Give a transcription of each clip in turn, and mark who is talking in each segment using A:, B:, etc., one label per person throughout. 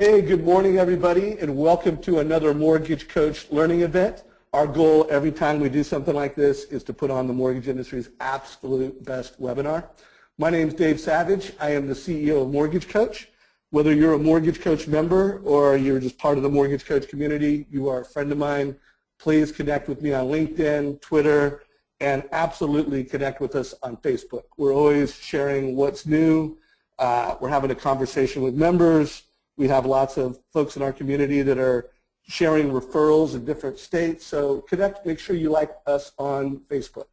A: Hey, good morning, everybody, and welcome to another Mortgage Coach learning event. Our goal every time we do something like this is to put on the mortgage industry's absolute best webinar. My name is Dave Savage. I am the CEO of Mortgage Coach. Whether you're a Mortgage Coach member or you're just part of the Mortgage Coach community, you are a friend of mine, please connect with me on LinkedIn, Twitter, and absolutely connect with us on Facebook. We're always sharing what's new. We're having a conversation with members. We have lots of folks in our community that are sharing referrals in different states. So connect, make sure you like us on Facebook.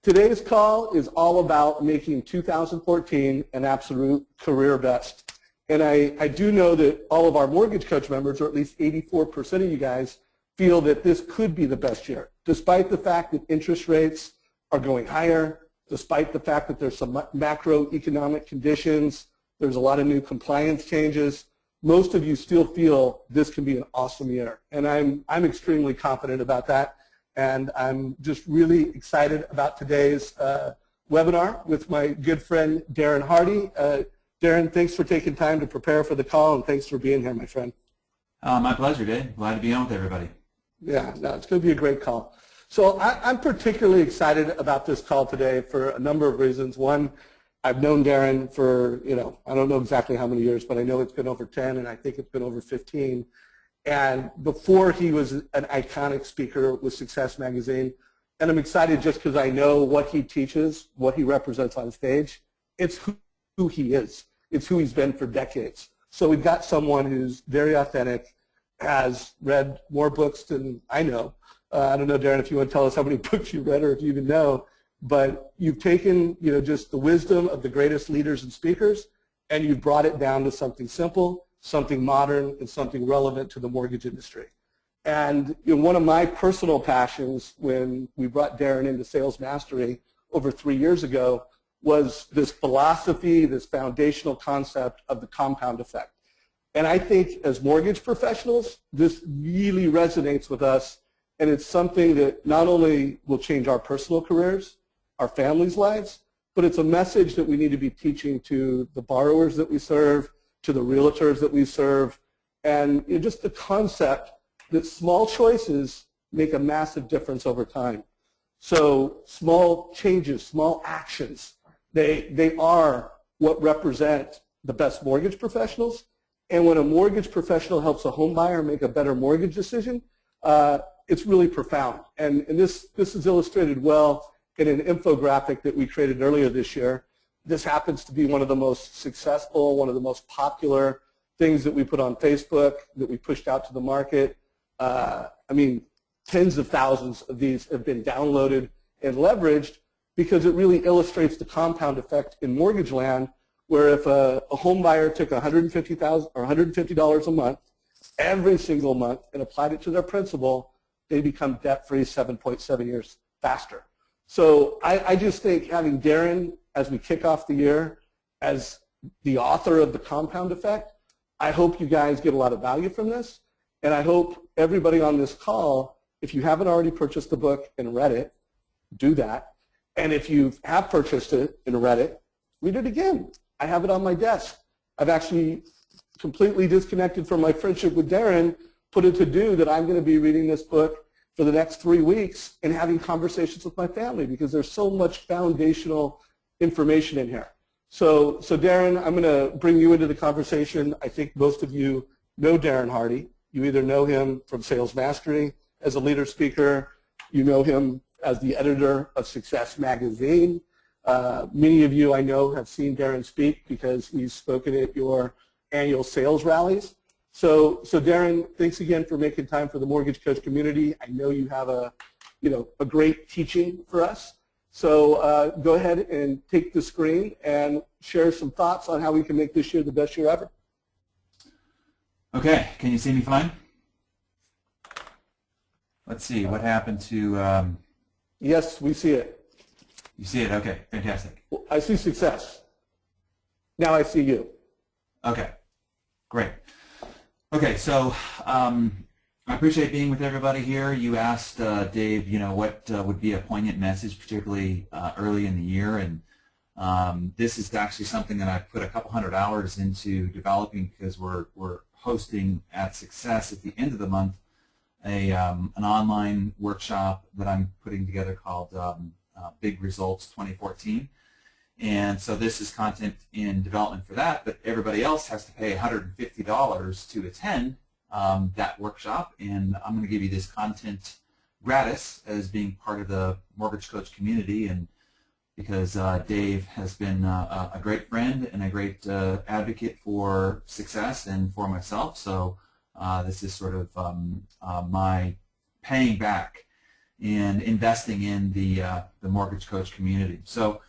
A: Today's call is all about making 2014 an absolute career best. And I do know that all of our Mortgage Coach members, or at least 84% of you guys, feel that this could be the best year, despite the fact that interest rates are going higher, despite the fact that there's some macroeconomic conditions, there's a lot of new compliance changes. Most of you still feel this can be an awesome year, and I'm extremely confident about that, and I'm just really excited about today's webinar with my good friend Darren Hardy. Darren, thanks for taking time to prepare for the call, and thanks for being here, my friend.
B: My pleasure, Dave. Glad to be on with everybody.
A: Yeah, no, it's going to be a great call. So I'm particularly excited about this call today for a number of reasons. One, I've known Darren for, I don't know exactly how many years, but I know it's been over 10, and I think it's been over 15. And before he was an iconic speaker with Success Magazine, and I'm excited just because I know what he teaches, what he represents on stage. It's who he is. It's who he's been for decades. So we've got someone who's very authentic, has read more books than I know. I don't know, Darren, if you want to tell us how many books you read or if you even know. But you've taken, just the wisdom of the greatest leaders and speakers, and you've brought it down to something simple, something modern, and something relevant to the mortgage industry. And one of my personal passions when we brought Darren into Sales Mastery over 3 years ago was this philosophy, this foundational concept of the compound effect. And I think as mortgage professionals, this really resonates with us, and it's something that not only will change our personal careers, our families' lives, but it's a message that we need to be teaching to the borrowers that we serve, to the realtors that we serve, and just the concept that small choices make a massive difference over time. So small changes, small actions, they are what represent the best mortgage professionals. And when a mortgage professional helps a home buyer make a better mortgage decision, it's really profound. And this is illustrated well in an infographic that we created earlier this year. This happens to be one of the most successful, one of the most popular things that we put on Facebook, that we pushed out to the market. Tens of thousands of these have been downloaded and leveraged because it really illustrates the compound effect in mortgage land, where if a home buyer took $150,000 or $150 a month every single month and applied it to their principal, they become debt-free 7.7 years faster. So I just think having Darren, as we kick off the year, as the author of the compound effect, I hope you guys get a lot of value from this, and I hope everybody on this call, if you haven't already purchased the book and read it, do that. And if you have purchased it and read it, read it again. I have it on my desk. I've actually completely disconnected from my friendship with Darren, put it to do that I'm going to be reading this book for the next 3 weeks and having conversations with my family because there's so much foundational information in here. So Darren, I'm going to bring you into the conversation. I think most of you know Darren Hardy. You either know him from Sales Mastery as a leader speaker. You know him as the editor of Success Magazine. Many of you I know have seen Darren speak because he's spoken at your annual sales rallies. So Darren, thanks again for making time for the Mortgage Coach community. I know you have a great teaching for us. So go ahead and take the screen and share some thoughts on how we can make this year the best year ever.
B: Okay, can you see me fine? Let's see, what happened to...
A: Yes, we see it.
B: You see it, okay, fantastic.
A: Well, I see success. Now I see you.
B: Okay, great. Okay, so I appreciate being with everybody here. You asked Dave, what would be a poignant message, particularly early in the year, and this is actually something that I've put a couple hundred hours into developing because we're hosting at Success at the end of the month an online workshop that I'm putting together called Big Results 2014. And so this is content in development for that, but everybody else has to pay $150 to attend that workshop, and I'm going to give you this content gratis as being part of the Mortgage Coach community, and because Dave has been a great friend and a great advocate for Success and for myself, so this is sort of my paying back and investing in the Mortgage Coach community. So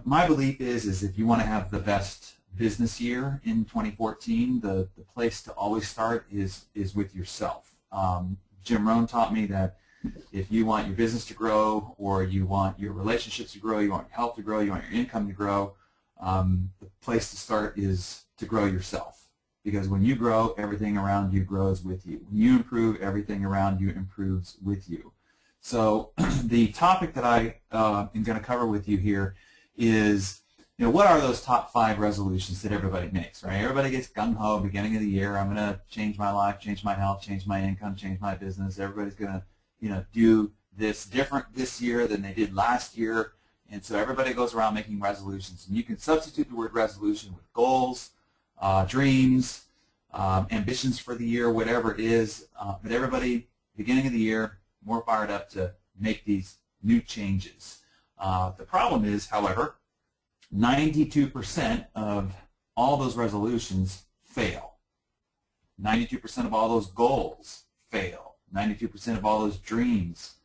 B: my belief is if you want to have the best business year in 2014, the place to always start is with yourself. Jim Rohn taught me that if you want your business to grow, or you want your relationships to grow, you want your health to grow, you want your income to grow, the place to start is to grow yourself. Because when you grow, everything around you grows with you. When you improve, everything around you improves with you. So the topic that I am going to cover with you here is, what are those top 5 resolutions that everybody makes, right? Everybody gets gung-ho beginning of the year. I'm going to change my life, change my health, change my income, change my business. Everybody's going to do this different this year than they did last year, and so everybody goes around making resolutions. And you can substitute the word resolution with goals, dreams, ambitions for the year, whatever it is. But everybody, beginning of the year, more fired up to make these new changes. The problem is, however, 92% of all those resolutions fail. 92% of all those goals fail. 92% of all those dreams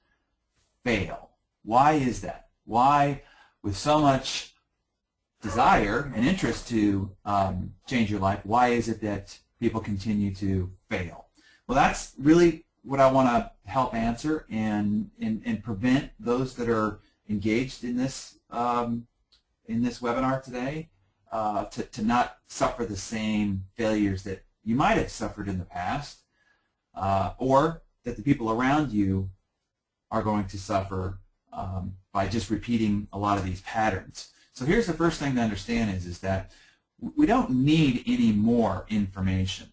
B: fail. Why is that? Why, with so much desire and interest to change your life, why is it that people continue to fail? Well, that's really what I want to help answer and prevent those that are engaged in this webinar today to not suffer the same failures that you might have suffered in the past, or that the people around you are going to suffer by just repeating a lot of these patterns. So here's the first thing to understand is that we don't need any more information.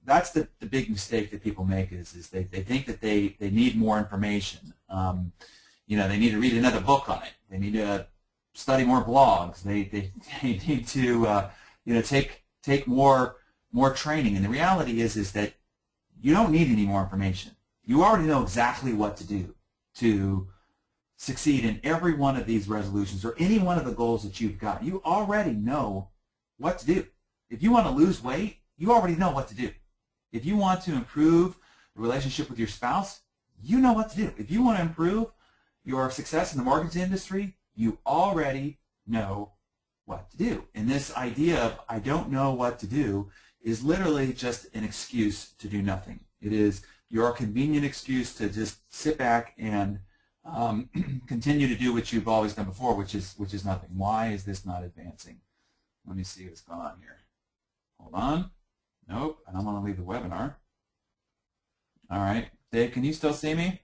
B: That's the big mistake that people make is they think that they need more information. They need to read another book on it. They need to study more blogs. They need to take more training. And the reality is that you don't need any more information. You already know exactly what to do to succeed in every one of these resolutions or any one of the goals that you've got. You already know what to do. If you want to lose weight, you already know what to do. If you want to improve the relationship with your spouse, you know what to do. If you want to improve your success in the mortgage industry, you already know what to do. And this idea of I don't know what to do is literally just an excuse to do nothing. It is your convenient excuse to just sit back and continue to do what you've always done before, which is nothing. Why is this not advancing? Let me see what's going on here. Hold on. Nope, and I'm going to leave the webinar. All right. Dave, can you still see me?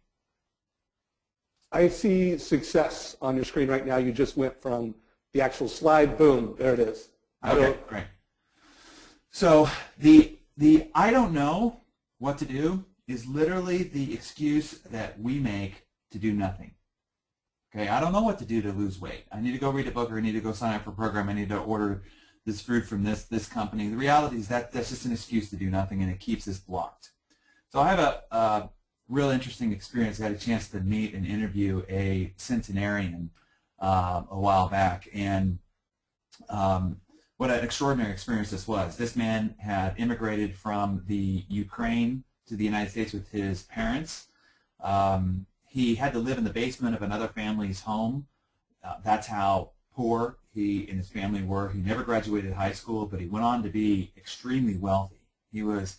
A: I see success on your screen right now. You just went from the actual slide, boom, there it is.
B: Okay, great. So the I don't know what to do is literally the excuse that we make to do nothing. Okay, I don't know what to do to lose weight. I need to go read a book, or I need to go sign up for a program. I need to order this food from this company. The reality is that that's just an excuse to do nothing, and it keeps us blocked. So I have a real interesting experience. I had a chance to meet and interview a centenarian a while back, and what an extraordinary experience this was. This man had immigrated from the Ukraine to the United States with his parents. He had to live in the basement of another family's home. That's how poor he and his family were. He never graduated high school, but he went on to be extremely wealthy. He was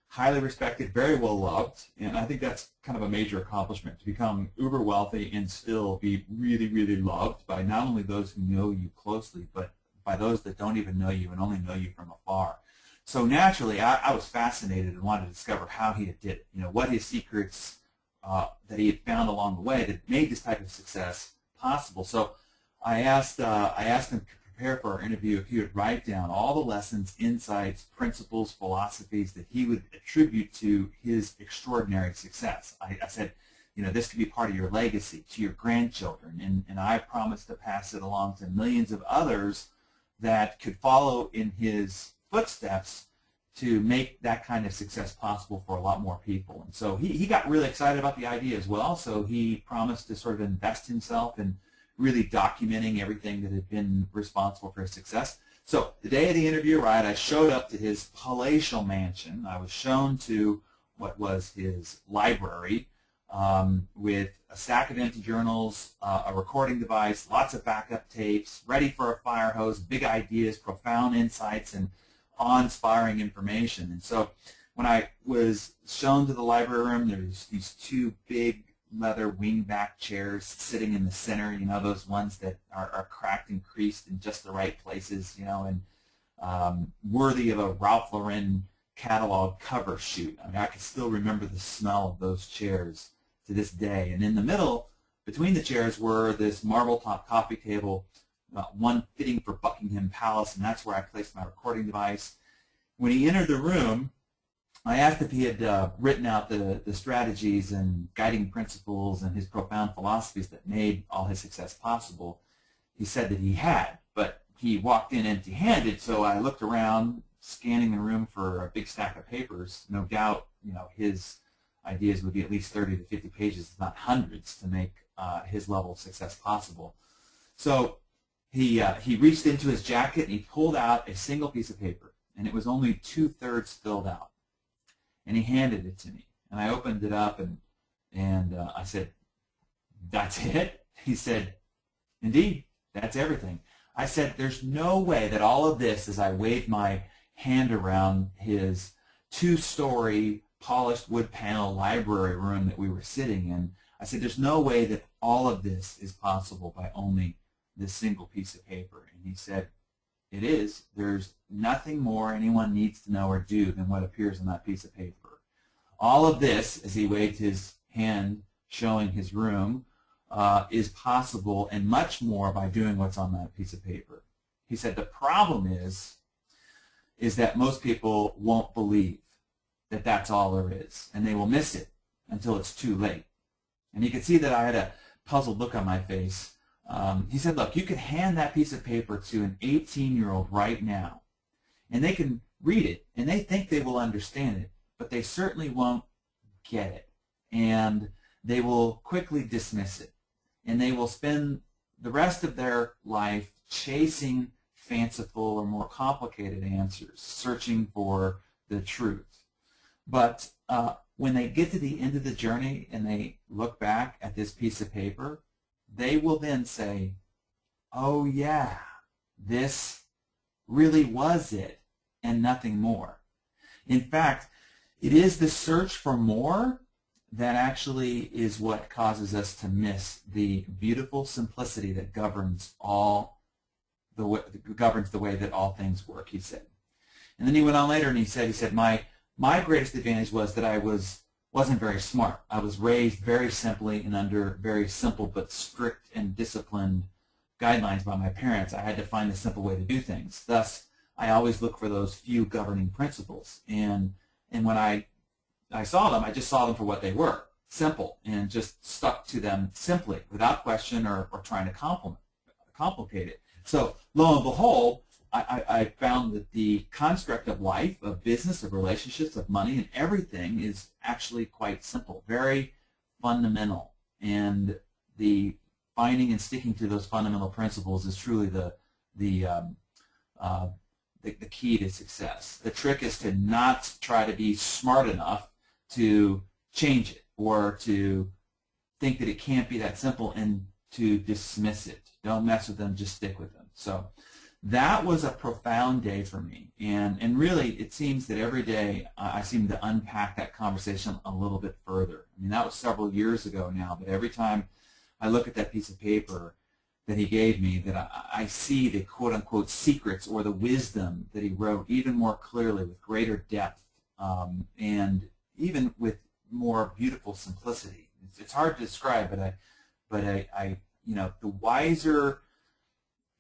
B: highly respected, very well loved, and I think that's kind of a major accomplishment, to become uber wealthy and still be really, really loved by not only those who know you closely, but by those that don't even know you and only know you from afar. So naturally, I was fascinated and wanted to discover how he did it, what his secrets that he had found along the way that made this type of success possible. So I asked him prepare for our interview if he would write down all the lessons, insights, principles, philosophies that he would attribute to his extraordinary success. I said, you know, this could be part of your legacy to your grandchildren, and I promised to pass it along to millions of others that could follow in his footsteps to make that kind of success possible for a lot more people. And so he got really excited about the idea as well, so he promised to sort of invest himself in really documenting everything that had been responsible for his success. So the day of the interview, right, I showed up to his palatial mansion. I was shown to what was his library, with a stack of empty journals, a recording device, lots of backup tapes, ready for a fire hose, big ideas, profound insights, and awe-inspiring information. And so when I was shown to the library room, there's these two big leather wingback chairs sitting in the center, you know, those ones that are cracked and creased in just the right places, you know, and worthy of a Ralph Lauren catalog cover shoot. I mean, I can still remember the smell of those chairs to this day. And in the middle, between the chairs, were this marble-top coffee table, one fitting for Buckingham Palace, and that's where I placed my recording device. When he entered the room, I asked if he had written out the strategies and guiding principles and his profound philosophies that made all his success possible. He said that he had, but he walked in empty-handed, so I looked around, scanning the room for a big stack of papers. No doubt, you know, his ideas would be at least 30 to 50 pages, if not hundreds, to make his level of success possible. So he reached into his jacket and he pulled out a single piece of paper, and it was only 2/3 filled out. And he handed it to me, and I opened it up, and I said, "That's it?" He said, "Indeed, that's everything." I said, "There's no way that all of this," as I waved my hand around his 2-story polished wood panel library room that we were sitting in, I said, "There's no way that all of this is possible by only this single piece of paper." And he said, "It is. There's nothing more anyone needs to know or do than what appears on that piece of paper. All of this," as he waved his hand showing his room, "is possible and much more by doing what's on that piece of paper." He said, "The problem is that most people won't believe that that's all there is, and they will miss it until it's too late." And you could see that I had a puzzled look on my face. He said, "Look, you could hand that piece of paper to an 18-year-old right now, and they can read it, and they think they will understand it, but they certainly won't get it, and they will quickly dismiss it, and they will spend the rest of their life chasing fanciful or more complicated answers, searching for the truth. But when they get to the end of the journey and they look back at this piece of paper, they will then say, 'Oh yeah, this really was it and nothing more.'" In fact, it is the search for more that actually is what causes us to miss the beautiful simplicity that governs the way that all things work, he said. And then he went on later and he said, my greatest advantage was that I wasn't very smart. I was raised very simply and under very simple but strict and disciplined guidelines by my parents. I had to find a simple way to do things. Thus, I always look for those few governing principles. And when I saw them, I just saw them for what they were, simple, and just stuck to them simply, without question or trying to complicate it. So, lo and behold, I found that the construct of life, of business, of relationships, of money, and everything is actually quite simple, very fundamental. And the finding and sticking to those fundamental principles is truly the key to success. The trick is to not try to be smart enough to change it or to think that it can't be that simple and to dismiss it. Don't mess with them, just stick with them. So that was a profound day for me, and really it seems that every day I seem to unpack that conversation a little bit further. I mean, that was several years ago now, but every time I look at that piece of paper that he gave me, that I see the quote-unquote secrets or the wisdom that he wrote even more clearly, with greater depth, and even with more beautiful simplicity. It's hard to describe, but I the wiser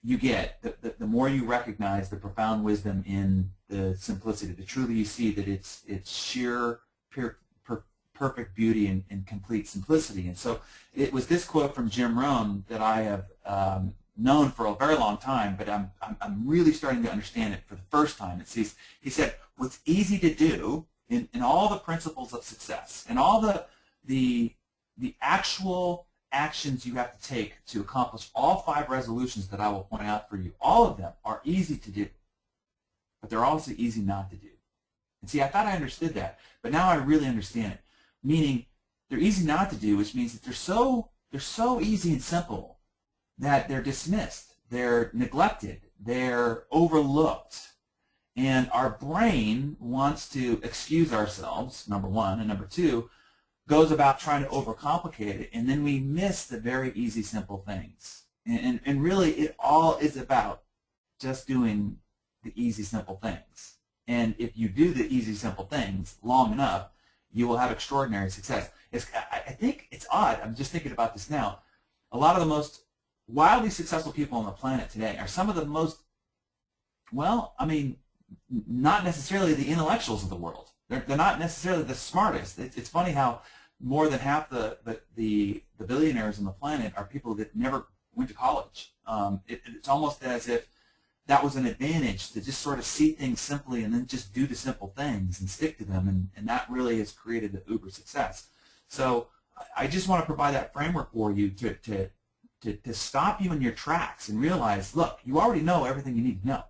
B: you get, the more you recognize the profound wisdom in the simplicity, the truly you see that it's sheer, pure, perfect beauty and complete simplicity. And so it was this quote from Jim Rohn that I have known for a very long time, but I'm really starting to understand it for the first time. He said, what's easy to do in all the principles of success and all the actual actions you have to take to accomplish all 5 resolutions that I will point out for you, all of them are easy to do, but they're also easy not to do. And see, I thought I understood that, but now I really understand it. Meaning, they're easy not to do, which means that they're so easy and simple that they're dismissed, they're neglected, they're overlooked. And our brain wants to excuse ourselves, number one, and number two, goes about trying to overcomplicate it, and then we miss the very easy, simple things. And really, it all is about just doing the easy, simple things. And if you do the easy, simple things long enough, you will have extraordinary success. I think it's odd. I'm just thinking about this now. A lot of the most wildly successful people on the planet today are some of the most, well, I mean, not necessarily the intellectuals of the world. They're not necessarily the smartest. It's funny how more than half the billionaires on the planet are people that never went to college. It's almost as if that was an advantage to just sort of see things simply and then just do the simple things and stick to them, and that really has created the uber success. So I just want to provide that framework for you to stop you in your tracks and realize, look, you already know everything you need to know,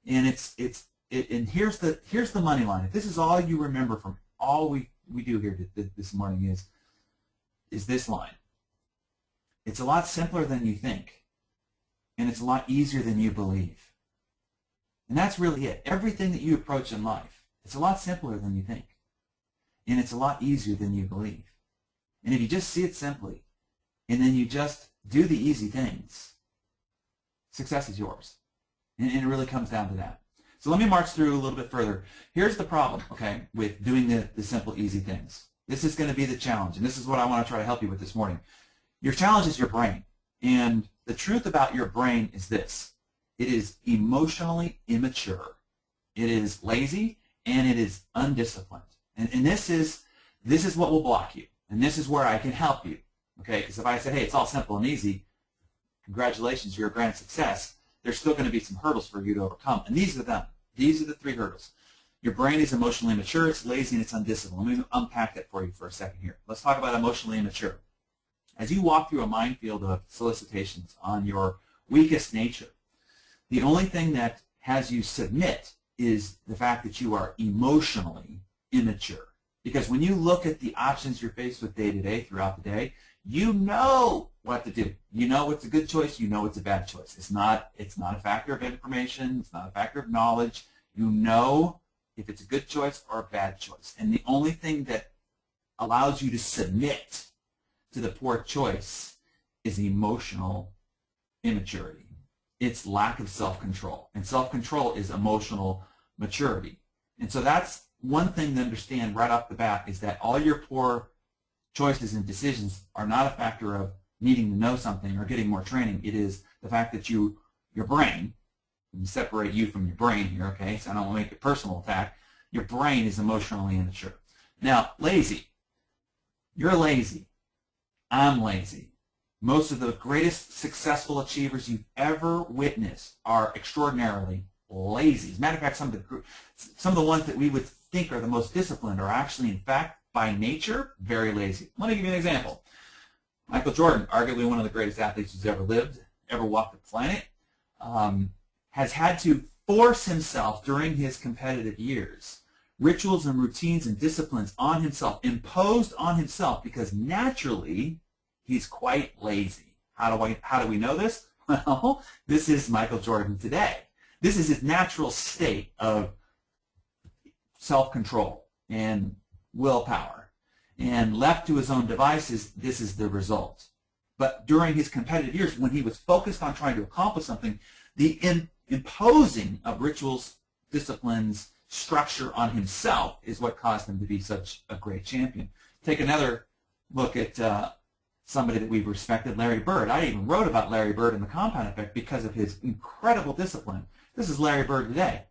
B: and and here's the money line. If this is all you remember from all we do here this morning is this line. It's a lot simpler than you think, and it's a lot easier than you believe. And that's really it. Everything that you approach in life, it's a lot simpler than you think, and it's a lot easier than you believe. And if you just see it simply, and then you just do the easy things, success is yours. And it really comes down to that. So let me march through a little bit further. Here's the problem, okay, with doing the simple, easy things. This is going to be the challenge, and this is what I want to try to help you with this morning. Your challenge is your brain. And the truth about your brain is this. It is emotionally immature. It is lazy, and it is undisciplined. And this is what will block you. And this is where I can help you, okay? Because if I say, hey, it's all simple and easy, congratulations, you're a grand success, there's still going to be some hurdles for you to overcome. And these are them. These are the 3 hurdles. Your brain is emotionally immature, it's lazy, and it's undisciplined. Let me unpack that for you for a second here. Let's talk about emotionally immature. As you walk through a minefield of solicitations on your weakest nature, the only thing that has you submit is the fact that you are emotionally immature. Because when you look at the options you're faced with day to day, throughout the day, you know what to do. You know it's a good choice, you know it's a bad choice. It's not a factor of information, it's not a factor of knowledge. You know if it's a good choice or a bad choice. And the only thing that allows you to submit to the poor choice is emotional immaturity. It's lack of self-control. And self-control is emotional maturity. And so that's one thing to understand right off the bat, is that all your poor choices and decisions are not a factor of needing to know something or getting more training. It is the fact that your brain, and separate you from your brain here, okay, so I don't want to make a personal attack, your brain is emotionally immature. Now, lazy. You're lazy. I'm lazy. Most of the greatest successful achievers you've ever witnessed are extraordinarily lazy. As a matter of fact, some of the ones that we would think are the most disciplined are actually, in fact, by nature, very lazy. Let me give you an example. Michael Jordan, arguably one of the greatest athletes who's ever lived, ever walked the planet, has had to force himself during his competitive years, rituals and routines and disciplines on himself, imposed on himself, because naturally he's quite lazy. How do we know this? Well, this is Michael Jordan today. This is his natural state of self-control and willpower. And left to his own devices, this is the result. But during his competitive years, when he was focused on trying to accomplish something, the imposing of rituals, disciplines, structure on himself is what caused him to be such a great champion. Take another look at somebody that we've respected, Larry Bird. I even wrote about Larry Bird and the compound effect because of his incredible discipline. This is Larry Bird today.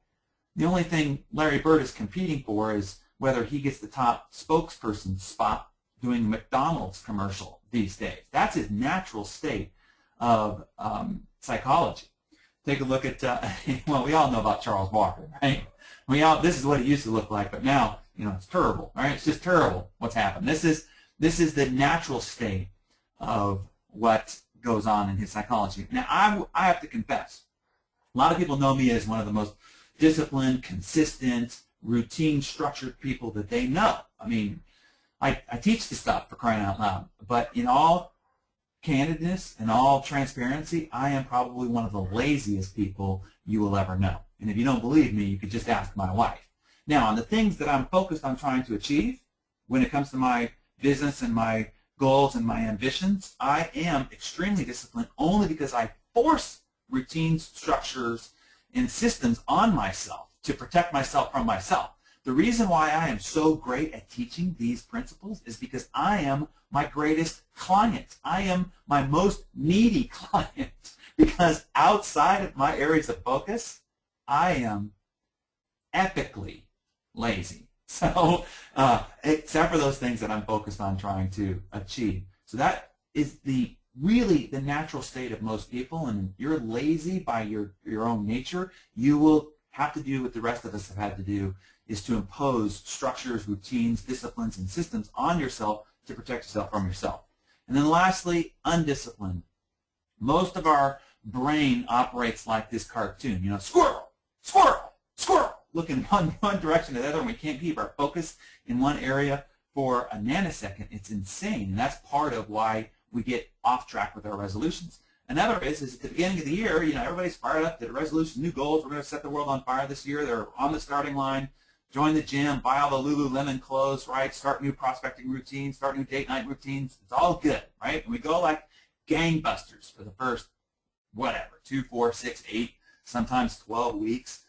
B: The only thing Larry Bird is competing for is whether he gets the top spokesperson spot doing the McDonald's commercial these days. That's his natural state of psychology. Take a look at, well, we all know about Charles Walker, right? This is what he used to look like, but now, it's terrible, right? It's just terrible what's happened. This is the natural state of what goes on in his psychology. Now, I have to confess, a lot of people know me as one of the most disciplined, consistent, routine, structured people that they know. I mean, I teach this stuff, for crying out loud, but in all candidness and all transparency, I am probably one of the laziest people you will ever know. And if you don't believe me, you could just ask my wife. Now, on the things that I'm focused on trying to achieve, when it comes to my business and my goals and my ambitions, I am extremely disciplined only because I force routines, structures, and systems on myself to protect myself from myself. The reason why I am so great at teaching these principles is because I am my greatest client. I am my most needy client because outside of my areas of focus, I am epically lazy. So, except for those things that I'm focused on trying to achieve. So that is really the natural state of most people, and if you're lazy by your own nature, you will have to do what the rest of us have had to do, is to impose structures, routines, disciplines, and systems on yourself to protect yourself from yourself. And then lastly, undisciplined. Most of our brain operates like this cartoon, squirrel, squirrel, squirrel, looking one direction to the other, and we can't keep our focus in one area for a nanosecond. It's insane, and that's part of why we get off track with our resolutions. Another is at the beginning of the year, everybody's fired up, did a resolution, new goals, we're going to set the world on fire this year, they're on the starting line, join the gym, buy all the Lululemon clothes, right, start new prospecting routines, start new date night routines, it's all good, right? And we go like gangbusters for the first, 2, 4, 6, 8, sometimes 12 weeks.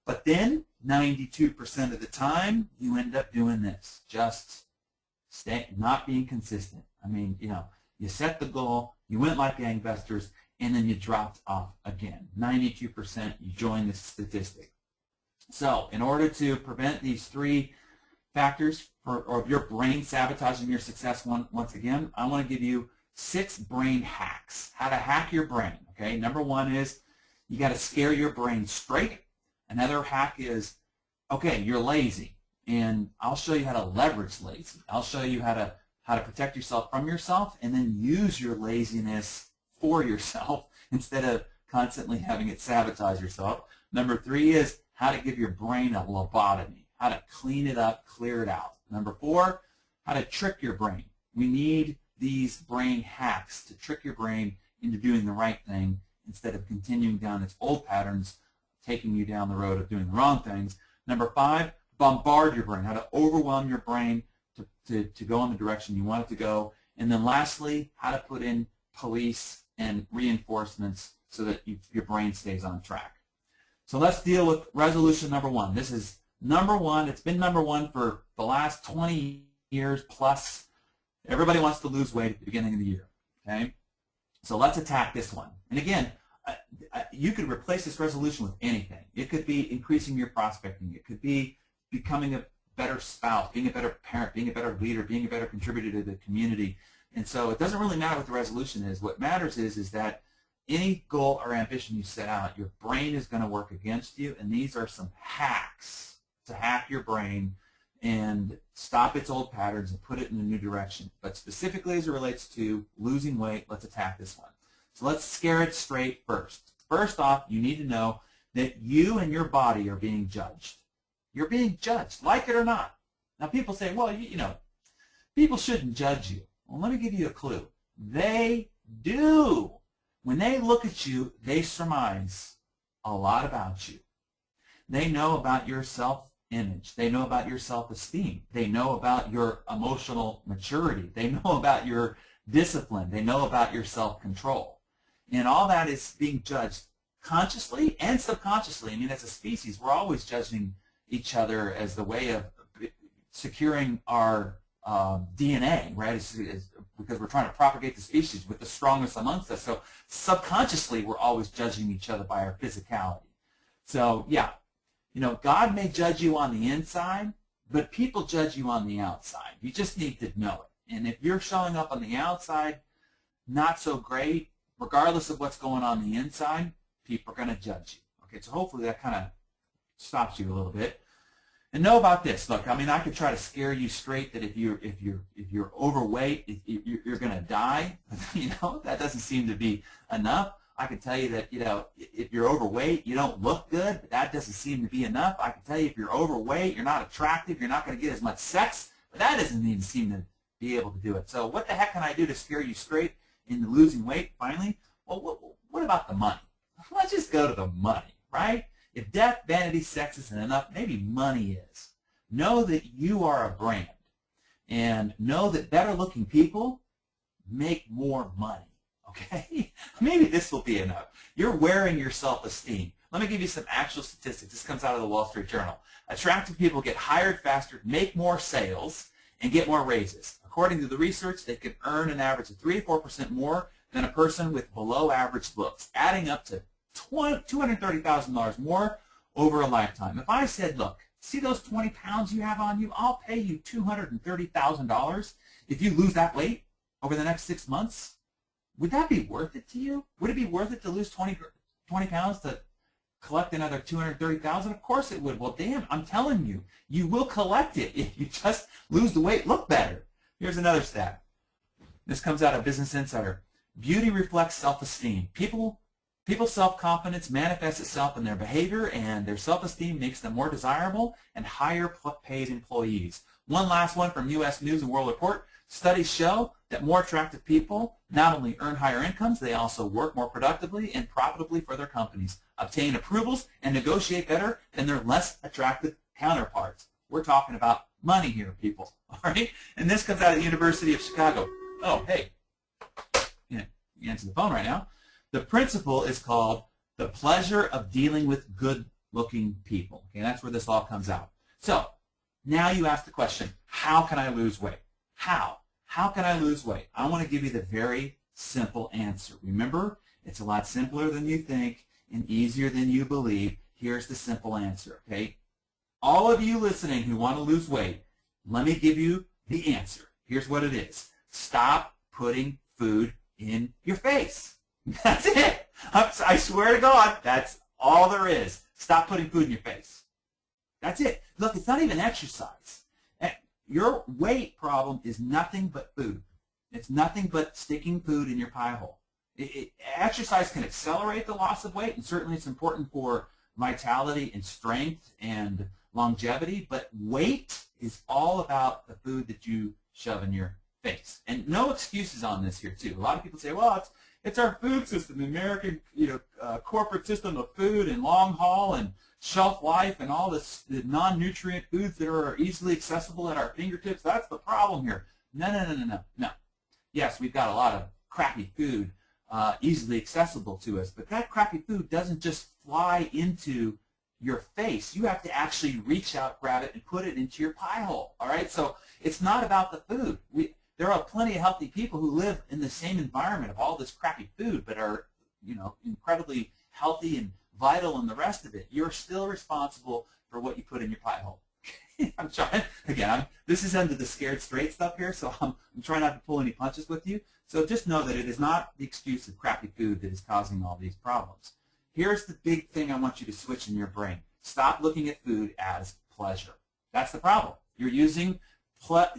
B: But then 92% of the time, you end up doing this, just not being consistent. I mean, you set the goal, you went like gangbusters, and then you dropped off again. 92%, you join the statistic. So in order to prevent these three factors of your brain sabotaging your success once again, I want to give you 6 brain hacks, how to hack your brain. Okay, number 1 is you got to scare your brain straight. Another hack is, okay, you're lazy, and I'll show you how to leverage lazy. I'll show you how to protect yourself from yourself and then use your laziness for yourself instead of constantly having it sabotage yourself. Number 3 is how to give your brain a lobotomy, how to clean it up, clear it out. Number 4, how to trick your brain. We need these brain hacks to trick your brain into doing the right thing instead of continuing down its old patterns, taking you down the road of doing the wrong things. Number 5, bombard your brain, how to overwhelm your brain to go in the direction you want it to go. And then lastly, how to put in police and reinforcements so that your brain stays on track. So let's deal with resolution number 1. This is number 1. It's been number 1 for the last 20 years plus. Everybody wants to lose weight at the beginning of the year. Okay? So let's attack this one. And again, you could replace this resolution with anything. It could be increasing your prospecting. It could be becoming a better spouse, being a better parent, being a better leader, being a better contributor to the community. And so it doesn't really matter what the resolution is. What matters is that any goal or ambition you set out, your brain is going to work against you, and these are some hacks to hack your brain and stop its old patterns and put it in a new direction. But specifically as it relates to losing weight, let's attack this one. So let's scare it straight first. First off, you need to know that you and your body are being judged. You're being judged, like it or not. Now people say, well, people shouldn't judge you. Well, let me give you a clue. They do. When they look at you, they surmise a lot about you. They know about your self-image. They know about your self-esteem. They know about your emotional maturity. They know about your discipline. They know about your self-control. And all that is being judged consciously and subconsciously. I mean, as a species, we're always judging each other as the way of securing our DNA, right? As because we're trying to propagate the species with the strongest amongst us. So subconsciously, we're always judging each other by our physicality. So yeah, you know, God may judge you on the inside, but people judge you on the outside. You just need to know it. And if you're showing up on the outside not so great, regardless of what's going on the inside, people are going to judge you. Okay, so hopefully that kind of stops you a little bit. And know about this. Look, I mean, I could try to scare you straight that if you're overweight, you're going to die. You know, that doesn't seem to be enough. I can tell you that, you know, if you're overweight, you don't look good, but that doesn't seem to be enough. I can tell you if you're overweight, you're not attractive, you're not going to get as much sex, but that doesn't even seem to be able to do it. So what the heck can I do to scare you straight into losing weight finally? Well, what about the money? Let's just go to the money, right? If death, vanity, sex isn't enough, maybe money is. Know that you are a brand, and know that better-looking people make more money. Okay? Maybe this will be enough. You're wearing your self-esteem. Let me give you some actual statistics. This comes out of the Wall Street Journal. Attractive people get hired faster, make more sales, and get more raises. According to the research, they can earn an average of 3 to 4% more than a person with below-average looks, adding up to $230,000 more over a lifetime. If I said, look, see those 20 pounds you have on you? I'll pay you $230,000 if you lose that weight over the next 6 months. Would that be worth it to you? Would it be worth it to lose 20 pounds to collect another $230,000? Of course it would. Well, damn, I'm telling you, you will collect it if you just lose the weight, look better. Here's another stat. This comes out of Business Insider. Beauty reflects self-esteem. People's self-confidence manifests itself in their behavior, and their self-esteem makes them more desirable and higher paid employees. One last one from U.S. News and World Report. Studies show that more attractive people not only earn higher incomes, they also work more productively and profitably for their companies, obtain approvals, and negotiate better than their less attractive counterparts. We're talking about money here, people. All right? And this comes out of the University of Chicago. Oh, hey. Yeah, you answer the phone right now. The principle is called the pleasure of dealing with good-looking people. Okay, that's where this all comes out. So now you ask the question, how can I lose weight? How? How can I lose weight? I want to give you the very simple answer. Remember, it's a lot simpler than you think and easier than you believe. Here's the simple answer, okay? All of you listening who want to lose weight, let me give you the answer. Here's what it is. Stop putting food in your face. That's it. I swear to God, that's all there is. Stop putting food in your face. That's it. Look, it's not even exercise. Your weight problem is nothing but food. It's nothing but sticking food in your pie hole. Exercise can accelerate the loss of weight, and certainly it's important for vitality and strength and longevity, but weight is all about the food that you shove in your face. And no excuses on this here, too. A lot of people say, well, it's our food system, the American corporate system of food and long haul and shelf life and all this the non-nutrient foods that are easily accessible at our fingertips. That's the problem here. No. Yes, we've got a lot of crappy food easily accessible to us, but that crappy food doesn't just fly into your face. You have to actually reach out, grab it, and put it into your pie hole. All right? So it's not about the food. There are plenty of healthy people who live in the same environment of all this crappy food but are, incredibly healthy and vital and the rest of it. You're still responsible for what you put in your pie hole. I'm trying, again, this is under the scared straight stuff here, so I'm trying not to pull any punches with you. So just know that it is not the excuse of crappy food that is causing all these problems. Here's the big thing I want you to switch in your brain. Stop looking at food as pleasure. That's the problem. You're using food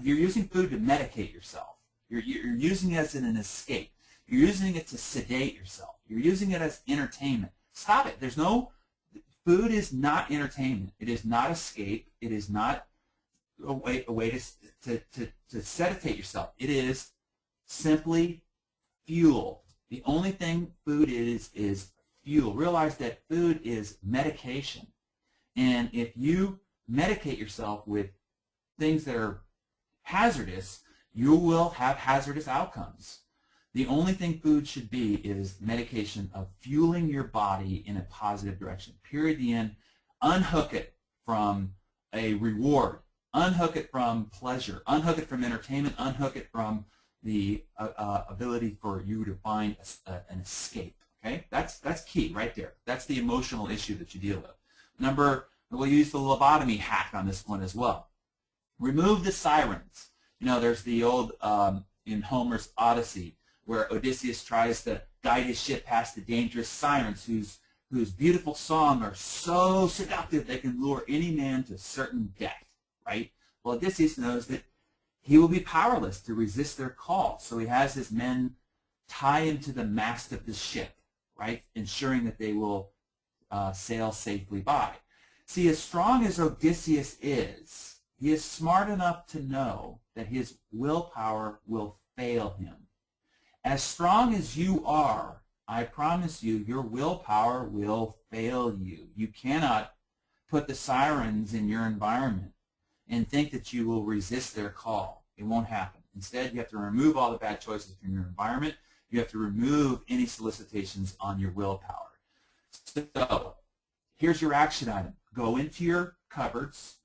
B: to medicate yourself. You're using it as an escape. You're using it to sedate yourself. You're using it as entertainment. Stop it. Food is not entertainment. It is not escape. It is not a way to sedate yourself. It is simply fuel. The only thing food is fuel. Realize that food is medication. And if you medicate yourself with things that are hazardous, you will have hazardous outcomes. The only thing food should be is medication of fueling your body in a positive direction. Period, the end. Unhook it from a reward. Unhook it from pleasure. Unhook it from entertainment. Unhook it from the ability for you to find an escape. Okay, that's key right there. That's the emotional issue that you deal with. We'll use the lobotomy hack on this one as well. Remove the sirens. You know, there's the old in Homer's Odyssey where Odysseus tries to guide his ship past the dangerous sirens whose beautiful song are so seductive they can lure any man to certain death, right? Well, Odysseus knows that he will be powerless to resist their call, so he has his men tie him to the mast of the ship, right, ensuring that they will sail safely by. See, as strong as Odysseus is, he is smart enough to know that his willpower will fail him. As strong as you are, I promise you, your willpower will fail you. You cannot put the sirens in your environment and think that you will resist their call. It won't happen. Instead, you have to remove all the bad choices from your environment. You have to remove any solicitations on your willpower. So, here's your action item. Go into your cupboards,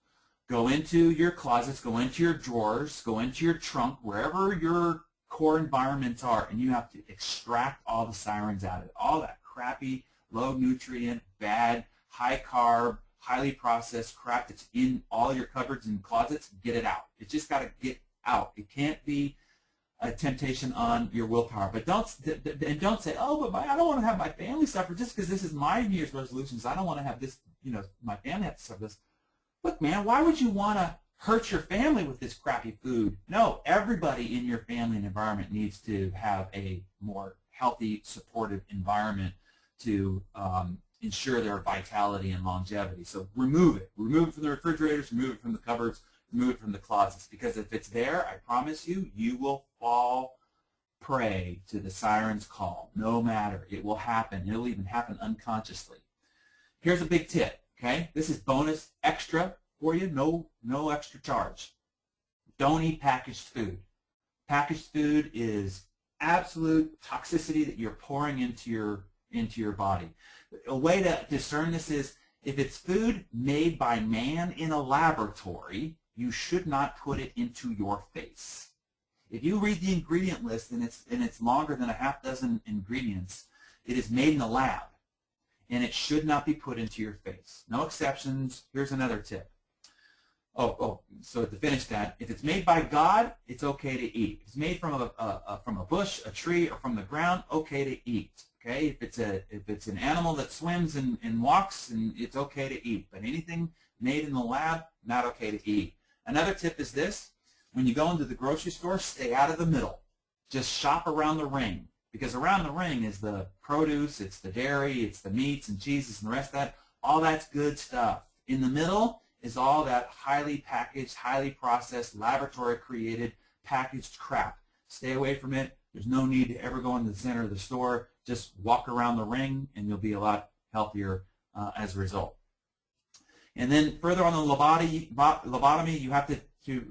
B: go into your closets, go into your drawers, go into your trunk, wherever your core environments are, and you have to extract all the sirens out of it. All that crappy, low nutrient, bad, high carb, highly processed crap that's in all your cupboards and closets, get it out. It just got to get out. It can't be a temptation on your willpower. But don't say, oh, but I don't want to have my family suffer just because this is my New Year's resolutions. I don't want to have this, my family have to suffer this. Look, man, why would you want to hurt your family with this crappy food? No, everybody in your family and environment needs to have a more healthy, supportive environment to ensure their vitality and longevity. So remove it. Remove it from the refrigerators, remove it from the cupboards, remove it from the closets. Because if it's there, I promise you, you will fall prey to the siren's call. No matter. It will happen. It will even happen unconsciously. Here's a big tip. Okay, this is bonus extra for you, no extra charge. Don't eat packaged food. Packaged food is absolute toxicity that you're pouring into your body. A way to discern this is if it's food made by man in a laboratory, you should not put it into your face. If you read the ingredient list and it's longer than a half dozen ingredients, it is made in a lab. And it should not be put into your face. No exceptions. Here's another tip. So to finish that, if it's made by God, it's okay to eat. If it's made from a bush, a tree, or from the ground, okay to eat. Okay, if it's an animal that swims and walks, and it's okay to eat. But anything made in the lab, not okay to eat. Another tip is this: when you go into the grocery store, stay out of the middle. Just shop around the ring. Because around the ring is the produce, it's the dairy, it's the meats and cheeses and the rest of that. All that's good stuff. In the middle is all that highly packaged, highly processed, laboratory-created, packaged crap. Stay away from it. There's no need to ever go into the center of the store. Just walk around the ring, and you'll be a lot healthier as a result. And then further on the lobotomy, you have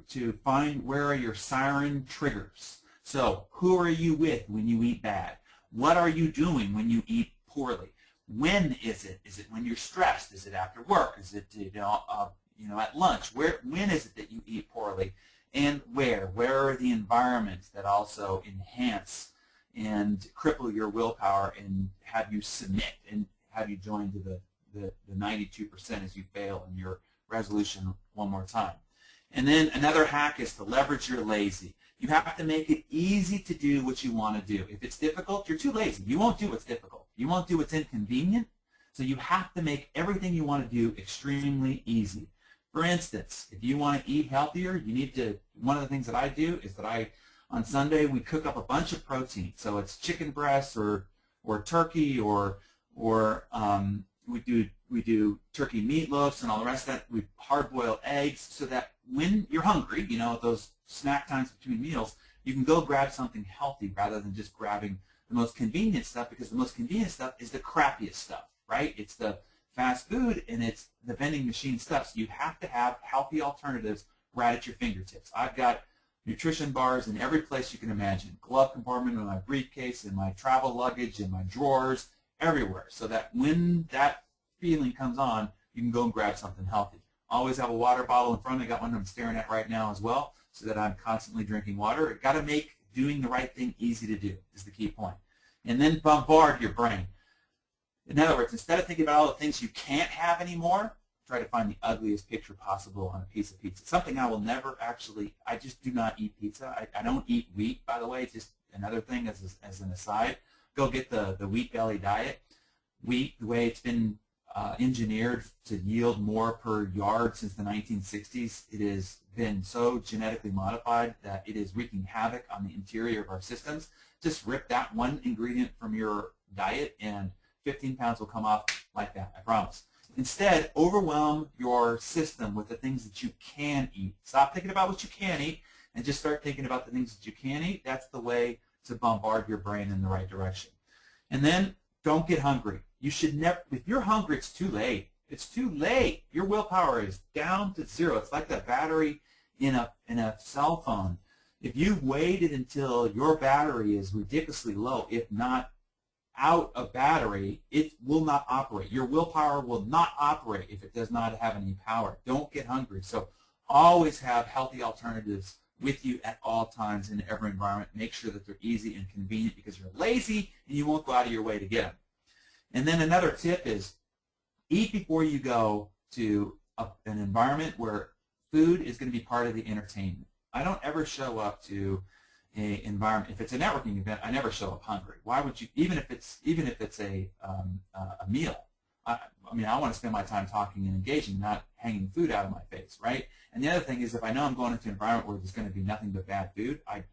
B: to find where are your siren triggers. So who are you with when you eat bad? What are you doing when you eat poorly? When is it? Is it when you're stressed? Is it after work? Is it at lunch? When is it that you eat poorly? And where? Where are the environments that also enhance and cripple your willpower and have you submit and have you join to the 92% as you fail in your resolution one more time? And then another hack is to leverage your lazy. You have to make it easy to do what you want to do. If it's difficult, you're too lazy. You won't do what's difficult. You won't do what's inconvenient. So you have to make everything you want to do extremely easy. For instance, if you want to eat healthier, you need to, one of the things that I do is that on Sunday, we cook up a bunch of protein. So it's chicken breasts or turkey or we do turkey meatloafs and all the rest of that. We hard-boil eggs so that when you're hungry, those snack times between meals, you can go grab something healthy rather than just grabbing the most convenient stuff, because the most convenient stuff is the crappiest stuff, right? It's the fast food and it's the vending machine stuff. So you have to have healthy alternatives right at your fingertips. I've got nutrition bars in every place you can imagine. Glove compartment in my briefcase, in my travel luggage, in my drawers, everywhere, so that when that feeling comes on, you can go and grab something healthy. Always have a water bottle in front of me. I got one I'm staring at right now as well, so that I'm constantly drinking water. I've got to make doing the right thing easy to do is the key point. And then bombard your brain. In other words, instead of thinking about all the things you can't have anymore, try to find the ugliest picture possible on a piece of pizza. Something I will never actually, I just do not eat pizza. I don't eat wheat, by the way. It's just another thing as an aside. Go get the wheat belly diet. Wheat, the way it's been engineered to yield more per yard since the 1960s, it has been so genetically modified that it is wreaking havoc on the interior of our systems. Just rip that one ingredient from your diet and 15 pounds will come off like that, I promise. Instead, overwhelm your system with the things that you can eat. Stop thinking about what you can't eat and just start thinking about the things that you can eat. That's the way to bombard your brain in the right direction. And then don't get hungry. You should never, if you're hungry, it's too late. It's too late. Your willpower is down to zero. It's like the battery in a cell phone. If you've waited until your battery is ridiculously low, if not out of battery, it will not operate. Your willpower will not operate if it does not have any power. Don't get hungry. So always have healthy alternatives with you at all times in every environment. Make sure that they're easy and convenient because you're lazy and you won't go out of your way to get them. And then another tip is eat before you go to an environment where food is going to be part of the entertainment. I don't ever show up to an environment. If it's a networking event, I never show up hungry. Why would you? Even if it's a meal. I mean, I want to spend my time talking and engaging, not hanging food out of my face, right? And the other thing is, if I know I'm going into an environment where there's going to be nothing but bad food, I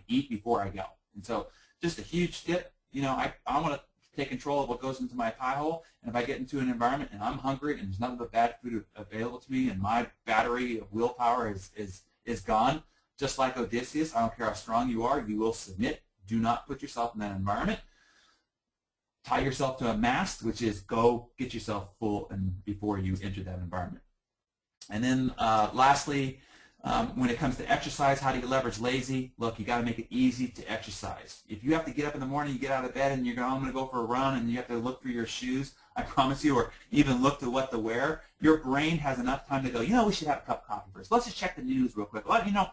B: eat before I go. And so, just a huge tip. You know, I want to take control of what goes into my pie hole. And if I get into an environment and I'm hungry and there's nothing but bad food available to me, and my battery of willpower is gone, just like Odysseus, I don't care how strong you are, you will submit. Do not put yourself in that environment. Tie yourself to a mast, which is go get yourself full and before you enter that environment. And then lastly, when it comes to exercise, how do you leverage lazy? Look, you got to make it easy to exercise. If you have to get up in the morning, you get out of bed and you're going, I'm going to go for a run, and you have to look for your shoes, I promise you, or even look to what to wear, your brain has enough time to go, you know, we should have a cup of coffee first. Let's just check the news real quick. Well, you know,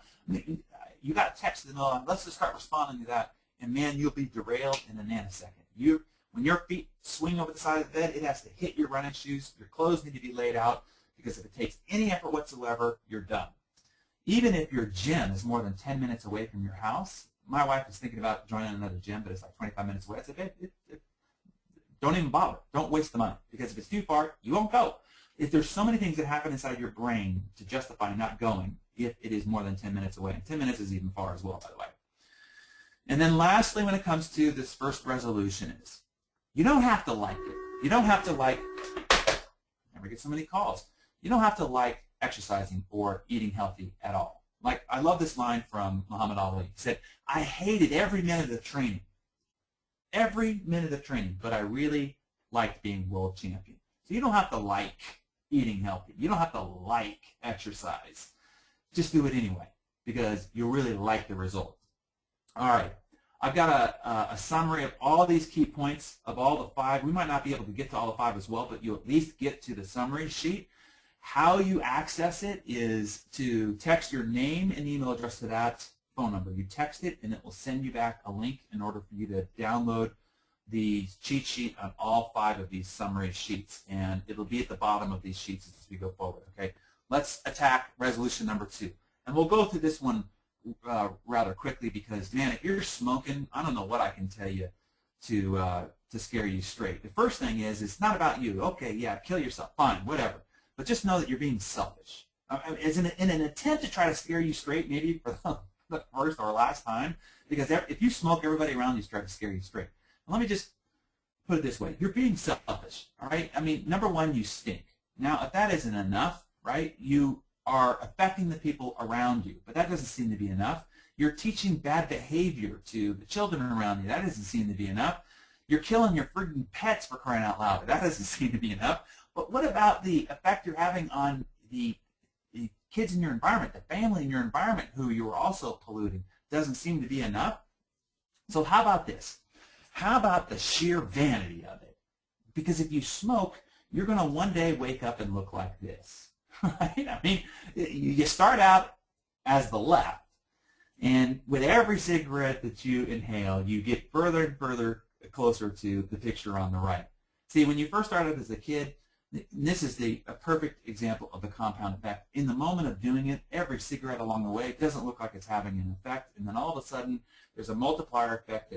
B: you got a text in the middle, and let's just start responding to that, and man, you'll be derailed in a nanosecond. When your feet swing over the side of the bed, it has to hit your running shoes. Your clothes need to be laid out, because if it takes any effort whatsoever, you're done. Even if your gym is more than 10 minutes away from your house, my wife is thinking about joining another gym, but it's like 25 minutes away. I said, don't even bother. Don't waste the money, because if it's too far, you won't go. If there's so many things that happen inside your brain to justify not going if it is more than 10 minutes away. And 10 minutes is even far as well, by the way. And then lastly, when it comes to this first resolution is, you don't have to like it. You don't have to like, never get so many calls. You don't have to like exercising or eating healthy at all. Like, I love this line from Muhammad Ali. He said, I hated every minute of training. Every minute of training, but I really liked being world champion. So you don't have to like eating healthy. You don't have to like exercise. Just do it anyway, because you'll really like the result. All right. I've got a summary of all these key points of all the 5. We might not be able to get to all the 5 as well, but you'll at least get to the summary sheet. How you access it is to text your name and email address to that phone number. You text it, and it will send you back a link in order for you to download the cheat sheet on all 5 of these summary sheets, and it'll be at the bottom of these sheets as we go forward. Okay, let's attack resolution number 2, and we'll go through this one rather quickly, because man, if you're smoking, I don't know what I can tell you to scare you straight. The first thing is, it's not about you. Okay, yeah, kill yourself, fine, whatever. But just know that you're being selfish. As in an attempt to try to scare you straight, maybe for the first or last time, because if you smoke, everybody around you is trying to scare you straight. And let me just put it this way. You're being selfish, all right? I mean, number one, you stink. Now, if that isn't enough, right, you are affecting the people around you, but that doesn't seem to be enough. You're teaching bad behavior to the children around you. That doesn't seem to be enough. You're killing your freaking pets, for crying out loud. That doesn't seem to be enough. But what about the effect you're having on the kids in your environment, the family in your environment who you are also polluting? Doesn't seem to be enough. So how about this? How about the sheer vanity of it? Because if you smoke, you're going to one day wake up and look like this. Right? I mean, you start out as the left, And with every cigarette that you inhale, you get further and further closer to the picture on the right. See, when you first started as a kid, this is a perfect example of the compound effect. In the moment of doing it, every cigarette along the way doesn't look like it's having an effect, and then all of a sudden there's a multiplier effect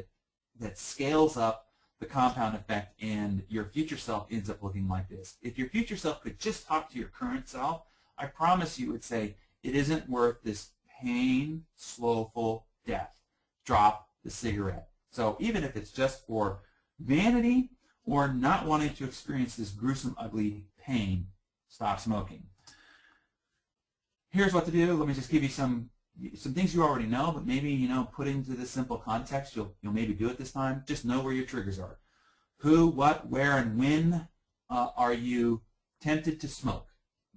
B: that scales up the compound effect, and your future self ends up looking like this. If your future self could just talk to your current self, I promise you it would say, it isn't worth this pain, slowful death. Drop the cigarette. So even if it's just for vanity or not wanting to experience this gruesome, ugly pain, stop smoking. Here's what to do. Let me just give you some things you already know, but maybe, put into this simple context, you'll maybe do it this time. Just know where your triggers are. Who, what, where, and when are you tempted to smoke?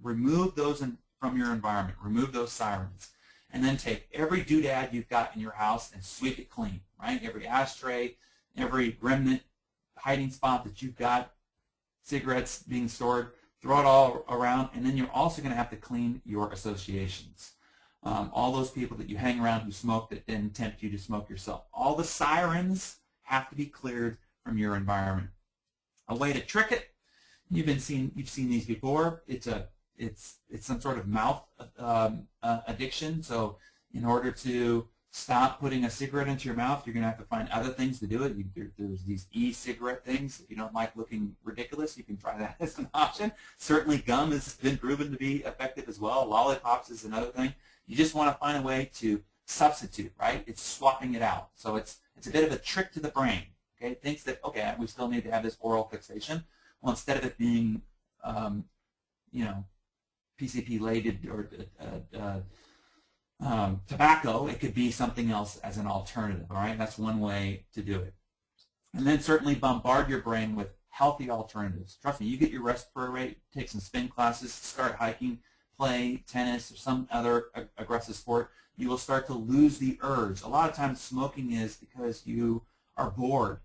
B: Remove those from your environment. Remove those sirens. And then take every doodad you've got in your house and sweep it clean, right? Every ashtray, every remnant hiding spot that you've got, cigarettes being stored, throw it all around, and then you're also going to have to clean your associations. All those people that you hang around who smoke that then tempt you to smoke yourself. All the sirens have to be cleared from your environment. A way to trick it, you've seen these before. It's some sort of mouth addiction. So in order to stop putting a cigarette into your mouth, you're going to have to find other things to do it. There's these e-cigarette things. If you don't like looking ridiculous, you can try that as an option. Certainly gum has been proven to be effective as well. Lollipops is another thing. You just want to find a way to substitute, right? It's swapping it out. So it's a bit of a trick to the brain. Okay, it thinks that, okay, we still need to have this oral fixation. Well, instead of it being, PCP-lated or tobacco, it could be something else as an alternative, all right? That's one way to do it. And then certainly bombard your brain with healthy alternatives. Trust me, you get your respiratory rate, take some spin classes, start hiking, play tennis or some other aggressive sport, you will start to lose the urge. A lot of times smoking is because you are bored.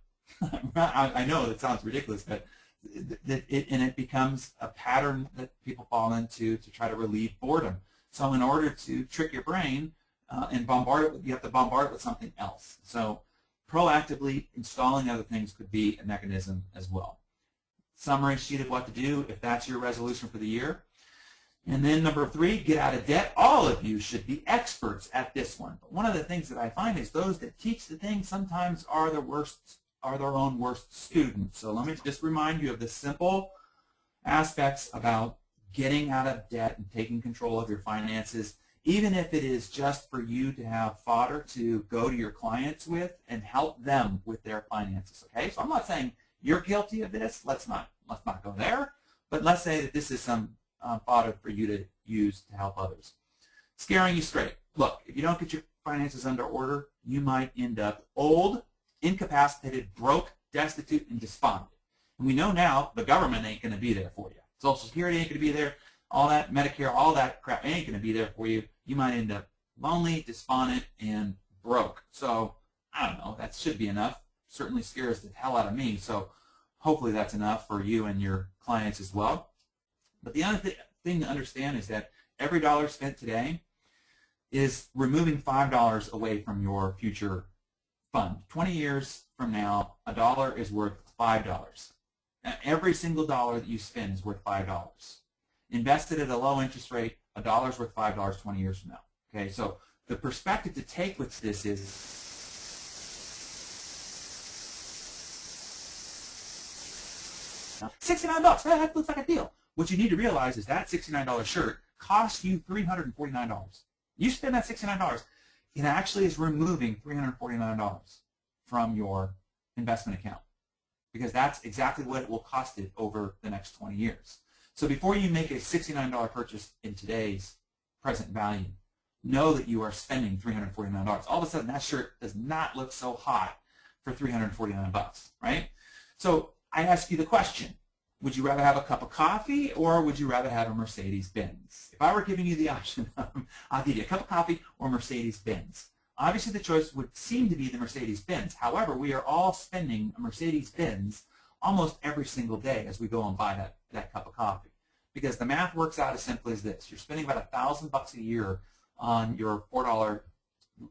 B: I know it sounds ridiculous, but it becomes a pattern that people fall into to try to relieve boredom. So in order to trick your brain and bombard it, you have to bombard it with something else. So proactively installing other things could be a mechanism as well. Summary sheet of what to do if that's your resolution for the year. And then number 3, get out of debt. All of you should be experts at this one. But one of the things that I find is those that teach the thing sometimes are their own worst students. So let me just remind you of the simple aspects about getting out of debt and taking control of your finances, even if it is just for you to have fodder to go to your clients with and help them with their finances. Okay, so I'm not saying you're guilty of this. Let's not go there. But let's say that this is some fodder for you to use to help others. Scaring you straight. Look, if you don't get your finances under order, you might end up old, incapacitated, broke, destitute, and despondent. And we know now the government ain't going to be there for you. Social Security ain't going to be there. All that Medicare, all that crap ain't going to be there for you. You might end up lonely, despondent, and broke. So, I don't know. That should be enough. Certainly scares the hell out of me. So, hopefully that's enough for you and your clients as well. But the other thing to understand is that every dollar spent today is removing $5 away from your future fund. 20 years from now, a dollar is worth $5. Now, every single dollar that you spend is worth $5. Invested at a low interest rate, a dollar is worth $5 20 years from now. Okay, so the perspective to take with this is $69. That looks like a deal. What you need to realize is that $69 shirt costs you $349. You spend that $69, it actually is removing $349 from your investment account, because that's exactly what it will cost it over the next 20 years. So before you make a $69 purchase in today's present value, know that you are spending $349. All of a sudden, that shirt does not look so hot for $349, right? So I ask you the question, would you rather have a cup of coffee or would you rather have a Mercedes-Benz? If I were giving you the option, I'll give you a cup of coffee or Mercedes-Benz. Obviously, the choice would seem to be the Mercedes-Benz. However, we are all spending a Mercedes-Benz almost every single day as we go and buy that cup of coffee. Because the math works out as simply as this. You're spending about $1,000 a year on your $4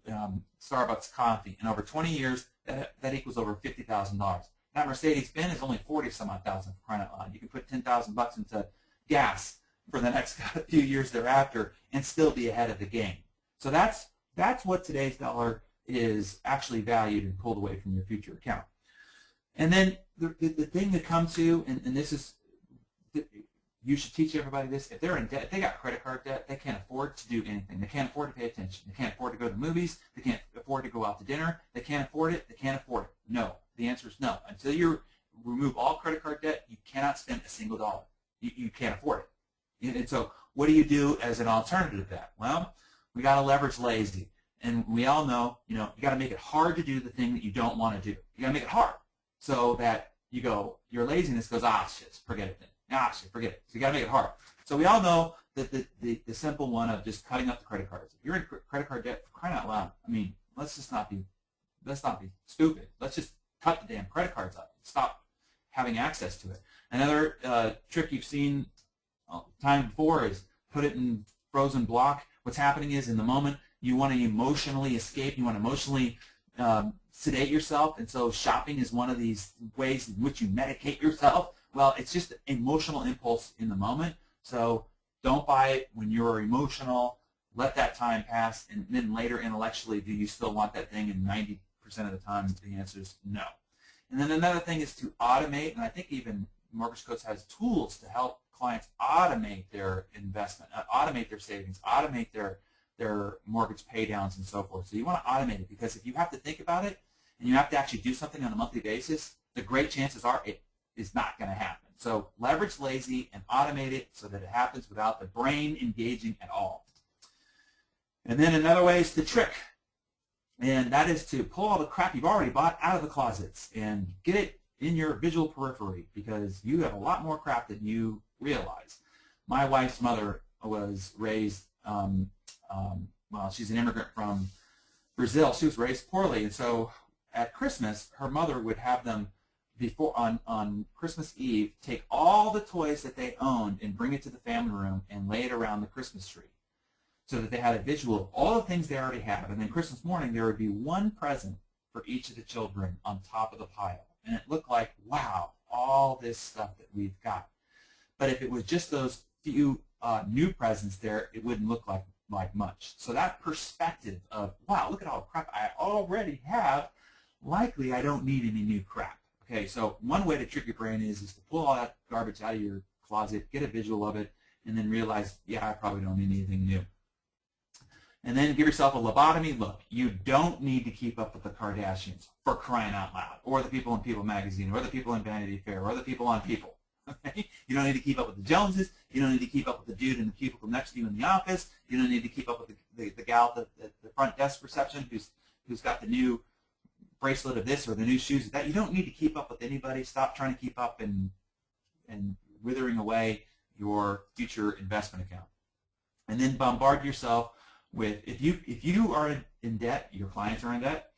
B: Starbucks coffee. And over 20 years, that equals over $50,000. That Mercedes-Benz is only 40 some odd thousand, for crying out loud. You can put 10,000 bucks into gas for the next few years thereafter and still be ahead of the game. So that's what today's dollar is actually valued and pulled away from your future account. And then the thing to come to, and this is, you should teach everybody this, if they're in debt, if they got credit card debt, they can't afford to do anything. They can't afford to pay attention. They can't afford to go to the movies. They can't afford to go out to dinner. They can't afford it. They can't afford it. No. The answer is no. Until you remove all credit card debt, you cannot spend a single dollar. You can't afford it. And so what do you do as an alternative to that? Well, we got to leverage lazy. And we all know, you got to make it hard to do the thing that you don't want to do. You got to make it hard so that your laziness goes, shit, forget it then. Shit, forget it. So you got to make it hard. So we all know that the simple one of just cutting up the credit cards. If you're in credit card debt, for crying out loud, I mean, let's not be stupid. Let's just cut the damn credit cards up. Stop having access to it. Another trick you've seen time before is put it in frozen block. What's happening is in the moment you want to emotionally escape. You want to emotionally sedate yourself, and so shopping is one of these ways in which you medicate yourself. Well, it's just an emotional impulse in the moment, so don't buy it when you're emotional. Let that time pass, and then later intellectually, do you still want that thing? And 90% of the time, the answer is no. And then another thing is to automate, and I think even Mortgage Coach has tools to help clients automate their investment, automate their savings, automate their mortgage pay downs and so forth. So you want to automate it, because if you have to think about it and you have to actually do something on a monthly basis, the great chances are it is not going to happen. So leverage lazy and automate it so that it happens without the brain engaging at all. And then another way is to trick, and that is to pull all the crap you've already bought out of the closets and get it in your visual periphery, because you have a lot more crap than you realize. My wife's mother was raised, well, she's an immigrant from Brazil. She was raised poorly, and so at Christmas, her mother would have them before on Christmas Eve take all the toys that they owned and bring it to the family room and lay it around the Christmas tree, so that they had a visual of all the things they already have. And then Christmas morning, there would be one present for each of the children on top of the pile. And it looked like, wow, all this stuff that we've got. But if it was just those few new presents there, it wouldn't look like much. So that perspective of, wow, look at all the crap I already have, likely I don't need any new crap. Okay, so one way to trick your brain is to pull all that garbage out of your closet, get a visual of it, and then realize, yeah, I probably don't need anything new. And then give yourself a lobotomy. Look, you don't need to keep up with the Kardashians, for crying out loud, or the people in People magazine, or the people in Vanity Fair, or the people on People. Okay? You don't need to keep up with the Joneses. You don't need to keep up with the dude in the cubicle next to you in the office. You don't need to keep up with the gal at the front desk reception who's got the new bracelet of this or the new shoes of that. You don't need to keep up with anybody. Stop trying to keep up and withering away your future investment account. And then bombard yourself with, if you are in debt, your clients are in debt,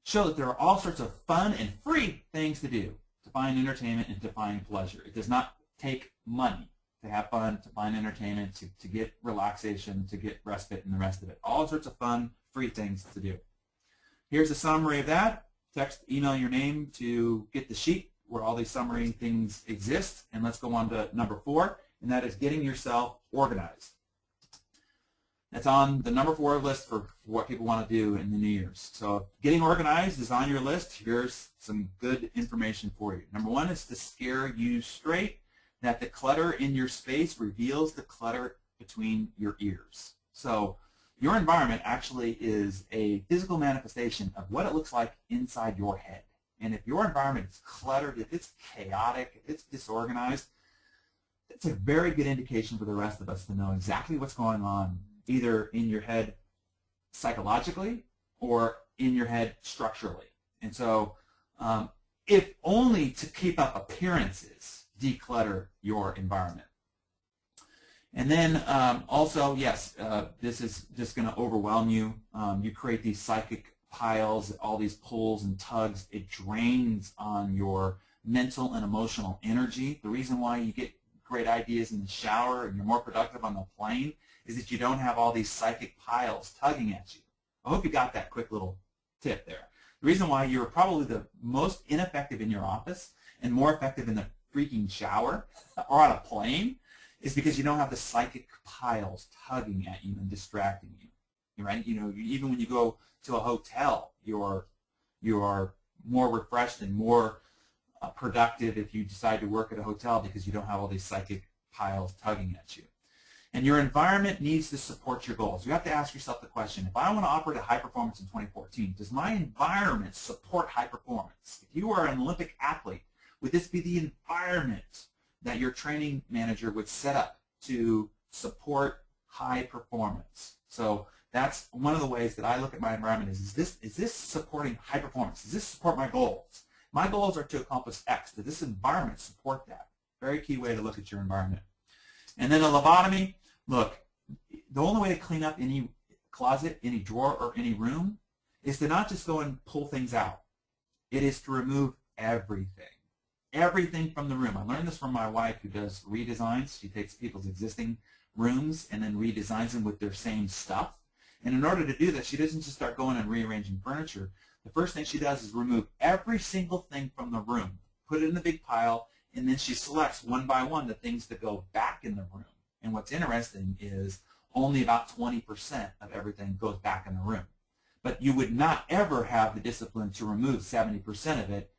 B: show that there are all sorts of fun and free things to do to find entertainment and to find pleasure. It does not take money to have fun, to find entertainment, to get relaxation, to get respite, and the rest of it. All sorts of fun, free things to do. Here's a summary of that. Email your name to get the sheet where all these summary things exist. And let's go on to number 4, and that is getting yourself organized. That's on the number 4 list for what people want to do in the New Year's. So if getting organized is on your list, here's some good information for you. Number 1 is to scare you straight that the clutter in your space reveals the clutter between your ears. So your environment actually is a physical manifestation of what it looks like inside your head. And if your environment is cluttered, if it's chaotic, if it's disorganized, it's a very good indication for the rest of us to know exactly what's going on, either in your head psychologically or in your head structurally. And so if only to keep up appearances, declutter your environment. And then also, yes, this is just going to overwhelm you. You create these psychic piles, all these pulls and tugs. It drains on your mental and emotional energy. The reason why you get great ideas in the shower and you're more productive on the plane is that you don't have all these psychic piles tugging at you. I hope you got that quick little tip there. The reason why you're probably the most ineffective in your office and more effective in the freaking shower or on a plane is because you don't have the psychic piles tugging at you and distracting you, right? You know, even when you go to a hotel, you are more refreshed and more productive if you decide to work at a hotel because you don't have all these psychic piles tugging at you. And your environment needs to support your goals. You have to ask yourself the question, if I want to operate at high performance in 2014, does my environment support high performance? If you are an Olympic athlete, would this be the environment that your training manager would set up to support high performance? So that's one of the ways that I look at my environment is this supporting high performance? Does this support my goals? My goals are to accomplish X. Does this environment support that? Very key way to look at your environment. And then a lobotomy, look, the only way to clean up any closet, any drawer, or any room is to not just go and pull things out. It is to remove everything. Everything from the room. I learned this from my wife who does redesigns. She takes people's existing rooms and then redesigns them with their same stuff. And in order to do that, she doesn't just start going and rearranging furniture. The first thing she does is remove every single thing from the room, put it in the big pile, and then she selects one by one the things that go back in the room. And what's interesting is only about 20% of everything goes back in the room. But you would not ever have the discipline to remove 70% of it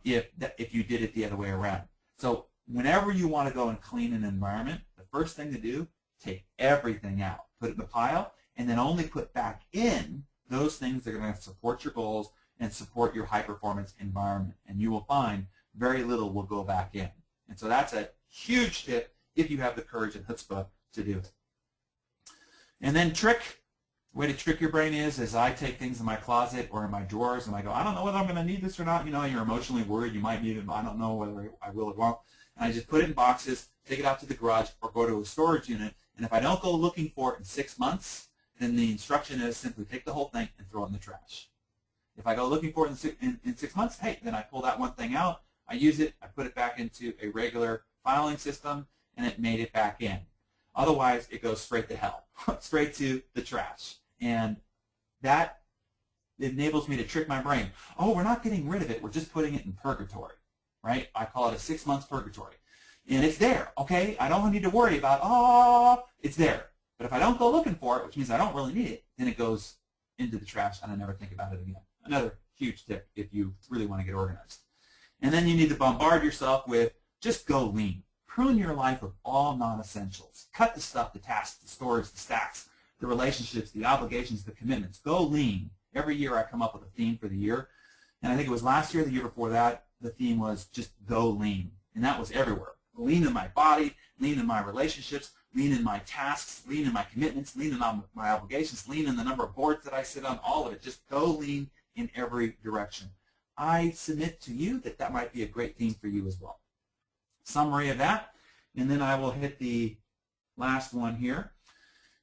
B: if you did it the other way around. So whenever you want to go and clean an environment, the first thing to do, take everything out, put it in the pile, and then only put back in those things that are going to support your goals and support your high-performance environment. And you will find very little will go back in. And so that's a huge tip if you have the courage and chutzpah to do it. And then the way to trick your brain is I take things in my closet or in my drawers and I go, I don't know whether I'm going to need this or not. You know, you're emotionally worried. You might need it. I don't know whether I will or won't. And I just put it in boxes, take it out to the garage, or go to a storage unit. And if I don't go looking for it in 6 months, then the instruction is simply take the whole thing and throw it in the trash. If I go looking for it in 6 months, hey, then I pull that one thing out, I use it, I put it back into a regular filing system, and it made it back in. Otherwise, it goes straight to hell, straight to the trash. And that enables me to trick my brain. Oh, we're not getting rid of it, we're just putting it in purgatory, right? I call it a 6 months purgatory. And it's there, okay? I don't need to worry about, oh, it's there. But if I don't go looking for it, which means I don't really need it, then it goes into the trash and I never think about it again. Another huge tip if you really want to get organized. And then you need to bombard yourself with just go lean. Prune your life of all non-essentials. Cut the stuff, the tasks, the stories, the stacks, the relationships, the obligations, the commitments. Go lean. Every year I come up with a theme for the year. And I think it was last year, the year before that, the theme was just go lean. And that was everywhere. Lean in my body, lean in my relationships, lean in my tasks, lean in my commitments, lean in my obligations, lean in the number of boards that I sit on, all of it. Just go lean in every direction. I submit to you that that might be a great theme for you as well. Summary of that, and then I will hit the last one here,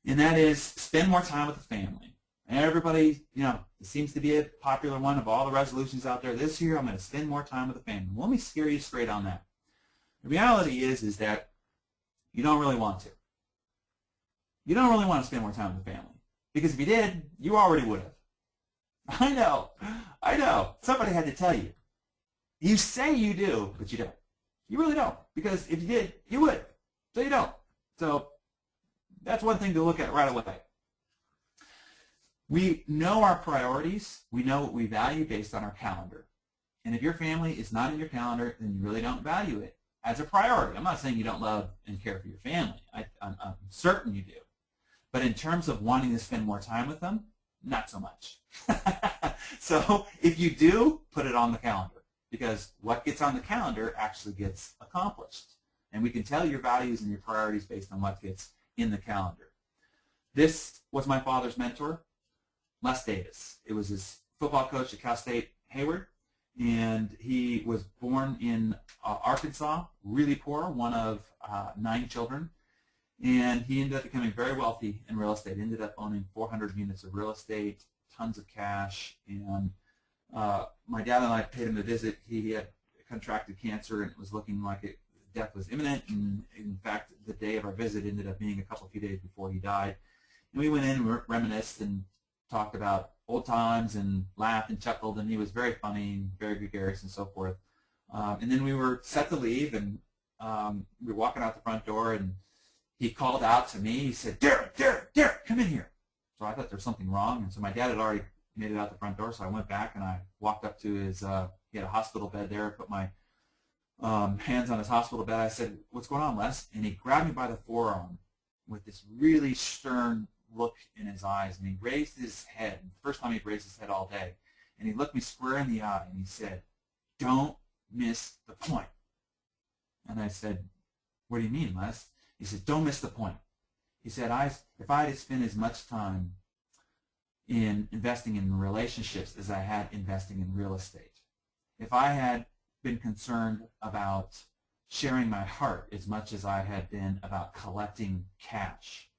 B: and that is spend more time with the family. Everybody, you know, it seems to be a popular one of all the resolutions out there. This year, I'm going to spend more time with the family. Let me scare you straight on that. The reality is that you don't really want to. You don't really want to spend more time with the family. Because if you did, you already would have. I know. Somebody had to tell you. You say you do, but you don't. You really don't. Because if you did, you would. So you don't. So that's one thing to look at right away. We know our priorities. We know what we value based on our calendar. And if your family is not in your calendar, then you really don't value it as a priority. I'm not saying you don't love and care for your family. I'm certain you do. But in terms of wanting to spend more time with them, not so much. So if you do, put it on the calendar. Because what gets on the calendar actually gets accomplished. And we can tell your values and your priorities based on what gets in the calendar. This was my father's mentor, Les Davis. It was his football coach at Cal State Hayward. And he was born in Arkansas, really poor, one of 9 children. And he ended up becoming very wealthy in real estate, ended up owning 400 units of real estate, tons of cash. And my dad and I paid him a visit. He had contracted cancer, and it was looking like death was imminent. And in fact, the day of our visit ended up being a few days before he died. And we went in and reminisced, and talked about old times and laughed and chuckled, and he was very funny and very gregarious and so forth. And then we were set to leave, and we were walking out the front door, and he called out to me. He said, "Darren, Darren, Darren, come in here." So I thought there was something wrong, and so my dad had already made it out the front door, so I went back and I walked up to his, he had a hospital bed there, put my hands on his hospital bed. I said, "What's going on, Les?" And he grabbed me by the forearm with this really stern look in his eyes, and he raised his head, the first time he'd raised his head all day, and he looked me square in the eye, and he said, "Don't miss the point." And I said, "What do you mean, Les?" He said, "Don't miss the point." He said, if I had spent as much time in investing in relationships as I had investing in real estate, if I had been concerned about sharing my heart as much as I had been about collecting cash,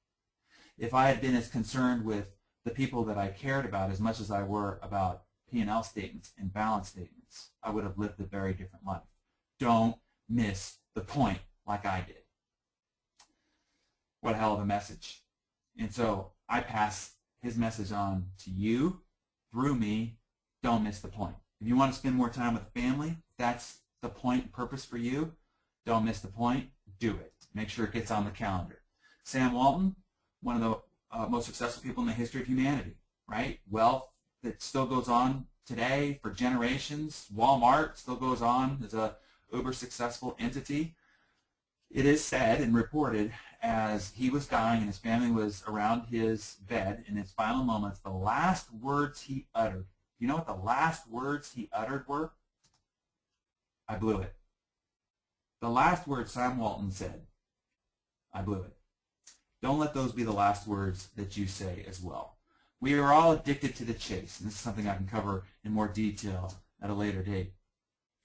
B: if I had been as concerned with the people that I cared about as much as I were about P&L statements and balance statements, I would have lived a very different life. Don't miss the point like I did. What a hell of a message. And so I pass his message on to you through me. Don't miss the point. If you want to spend more time with family, if that's the point and purpose for you, don't miss the point. Do it. Make sure it gets on the calendar. Sam Walton, one of the most successful people in the history of humanity, right? Wealth that still goes on today for generations. Walmart still goes on as a uber successful entity. It is said and reported as he was dying and his family was around his bed in his final moments, the last words he uttered, you know what the last words he uttered were? "I blew it." The last words Sam Walton said, "I blew it." Don't let those be the last words that you say as well. We are all addicted to the chase, and this is something I can cover in more detail at a later date.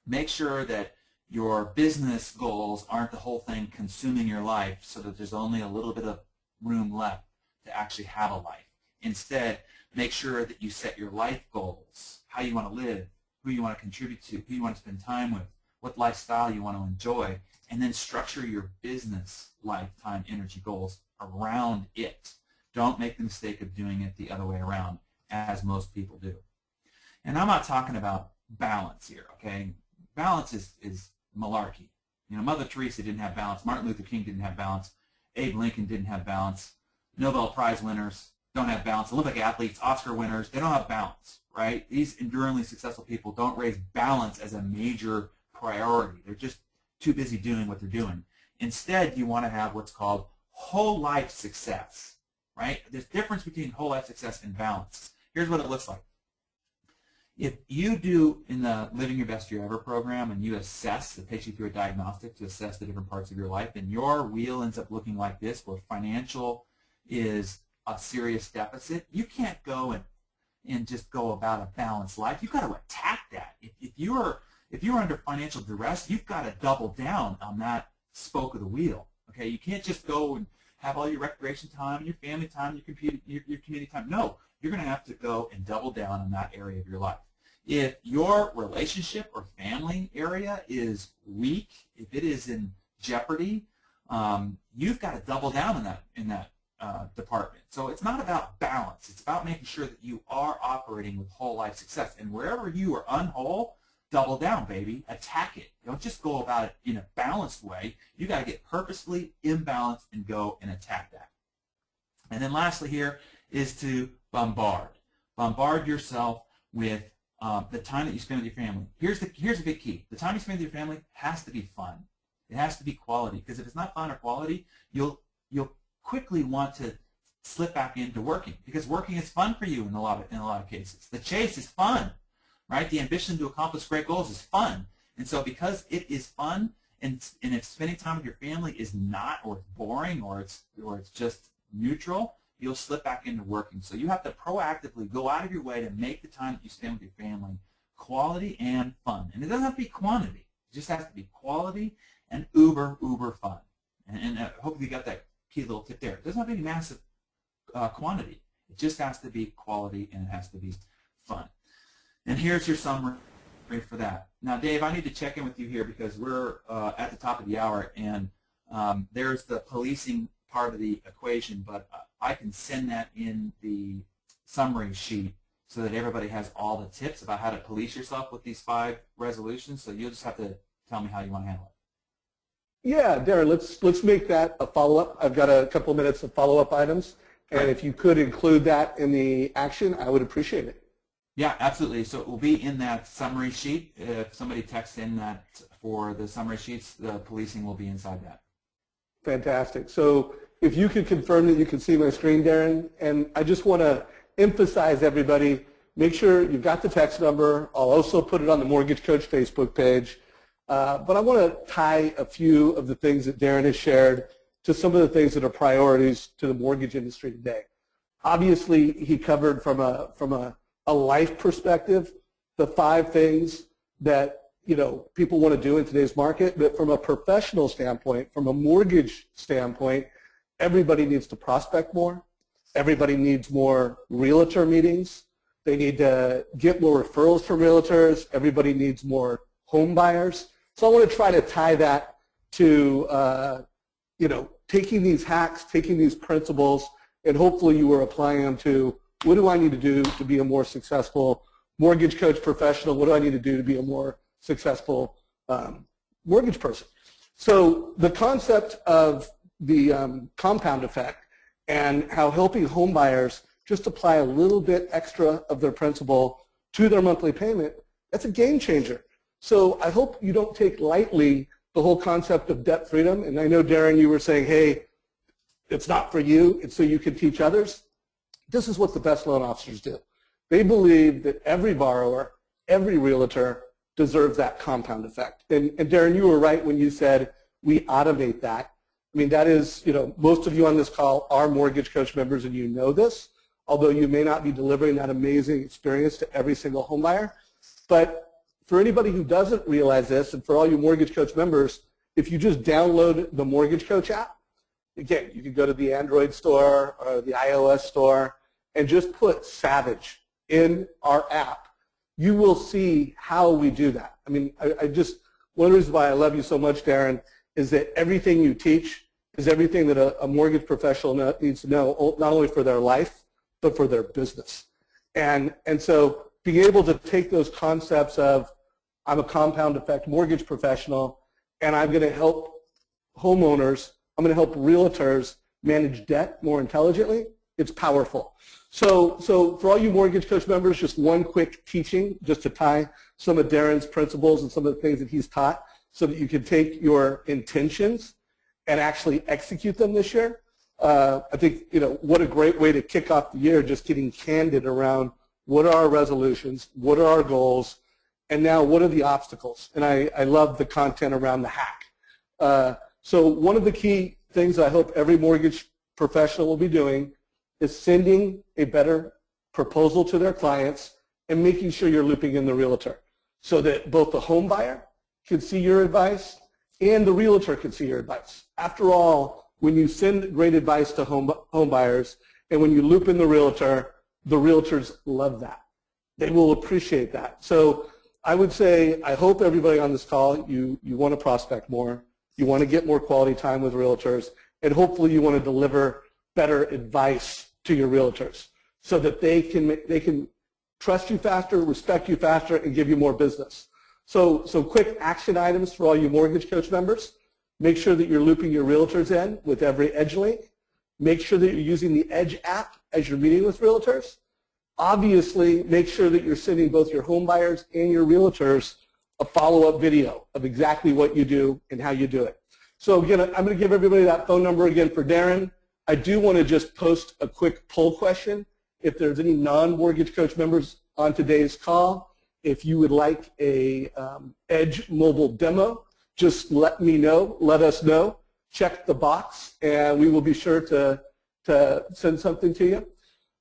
B: Make sure that your business goals aren't the whole thing consuming your life so that there's only a little bit of room left to actually have a life. Instead, make sure that you set your life goals, how you want to live, who you want to contribute to, who you want to spend time with, what lifestyle you want to enjoy, and then structure your business lifetime energy goals around it. Don't make the mistake of doing it the other way around, as most people do. And I'm not talking about balance here, okay? Balance is malarkey. You know, Mother Teresa didn't have balance. Martin Luther King didn't have balance. Abe Lincoln didn't have balance. Nobel Prize winners don't have balance. Olympic athletes, Oscar winners, they don't have balance, right? These enduringly successful people don't raise balance as a major priority. They're just too busy doing what they're doing. Instead, you want to have what's called whole life success, right? There's a difference between whole life success and balance. Here's what it looks like. If you do in the Living Your Best Year Ever program and you assess, it takes you through a diagnostic to assess the different parts of your life, and your wheel ends up looking like this, where financial is a serious deficit, you can't go and just go about a balanced life. You've got to attack that. If you're under financial duress, you've got to double down on that spoke of the wheel. Okay, you can't just go and have all your recreation time, your family time, your community time. No, you're going to have to go and double down on that area of your life. If your relationship or family area is weak, if it is in jeopardy, you've got to double down in that department. So it's not about balance. It's about making sure that you are operating with whole life success. And wherever you are unwhole, double down, baby. Attack it. Don't just go about it in a balanced way. You got to get purposefully imbalanced and go and attack that. And then lastly here is to bombard. Bombard yourself with the time that you spend with your family. Here's a big key. The time you spend with your family has to be fun. It has to be quality, because if it's not fun or quality, you'll quickly want to slip back into working, because working is fun for you in a lot of cases. The chase is fun, right? The ambition to accomplish great goals is fun. And so because it is fun, and if spending time with your family is not, or it's boring, or it's just neutral, you'll slip back into working. So you have to proactively go out of your way to make the time that you spend with your family quality and fun. And it doesn't have to be quantity. It just has to be quality and uber fun. And hopefully you got that key little tip there. It doesn't have to be massive quantity. It just has to be quality, and it has to be fun. And here's your summary for that. Now, Dave, I need to check in with you here, because we're at the top of the hour, and there's the policing part of the equation, but I can send that in the summary sheet so that everybody has all the tips about how to police yourself with these 5 resolutions. So you'll just have to tell me how you want to handle it.
A: Yeah, Darren, let's make that a follow-up. I've got a couple minutes of follow-up items, and if you could include that in the action, I would appreciate it.
B: Yeah, absolutely. So it will be in that summary sheet. If somebody texts in that for the summary sheets, the policing will be inside that.
A: Fantastic. So if you could confirm that you can see my screen, Darren, and I just want to emphasize everybody, make sure you've got the text number. I'll also put it on the Mortgage Coach Facebook page. But I want to tie a few of the things that Darren has shared to some of the things that are priorities to the mortgage industry today. Obviously, he covered from a life perspective the 5 things that people want to do in today's market. But from a professional standpoint, from a mortgage standpoint, everybody needs to prospect more. Everybody needs more realtor meetings. They need to get more referrals from realtors. Everybody needs more home buyers. So I want to try to tie that to, taking these hacks, taking these principles, and hopefully you are applying them to what do I need to do to be a more successful mortgage coach professional? What do I need to do to be a more successful mortgage person? So the concept of the compound effect and how helping home buyers just apply a little bit extra of their principal to their monthly payment, that's a game changer. So I hope you don't take lightly the whole concept of debt freedom. And I know, Darren, you were saying, hey, it's not for you, it's so you can teach others. This is what the best loan officers do. They believe that every borrower, every realtor deserves that compound effect. And Darren, you were right when you said we automate that. I mean, that is, most of you on this call are Mortgage Coach members and you know this, although you may not be delivering that amazing experience to every single home buyer. But for anybody who doesn't realize this, and for all you Mortgage Coach members, if you just download the Mortgage Coach app, again, you can go to the Android store or the iOS store and just put Savage in our app. You will see how we do that. I mean, one of the reasons why I love you so much, Darren, is that everything you teach is everything that a mortgage professional needs to know, not only for their life, but for their business. And so being able to take those concepts of I'm a compound effect mortgage professional and I'm going to help homeowners, I'm going to help realtors manage debt more intelligently, it's powerful. So for all you Mortgage Coach members, just one quick teaching just to tie some of Darren's principles and some of the things that he's taught so that you can take your intentions and actually execute them this year. I think, what a great way to kick off the year, just getting candid around what are our resolutions, what are our goals, and now what are the obstacles. And I love the content around the hack. So one of the key things I hope every mortgage professional will be doing is sending a better proposal to their clients and making sure you're looping in the realtor so that both the home buyer can see your advice and the realtor can see your advice. After all, when you send great advice to home buyers and when you loop in the realtors love that. They will appreciate that. So I would say I hope everybody on this call, you want to prospect more, you want to get more quality time with realtors, and hopefully you want to deliver better advice to your realtors so that they can trust you faster, respect you faster, and give you more business. So quick action items for all you Mortgage Coach members. Make sure that you're looping your realtors in with every Edge link. Make sure that you're using the Edge app as you're meeting with realtors. Obviously, make sure that you're sending both your home buyers and your realtors a follow-up video of exactly what you do and how you do it. So again, I'm going to give everybody that phone number again for Darren. I do want to just post a quick poll question. If there's any non-Mortgage Coach members on today's call, if you would like a Edge mobile demo, just let me know, let us know. Check the box, and we will be sure to send something to you.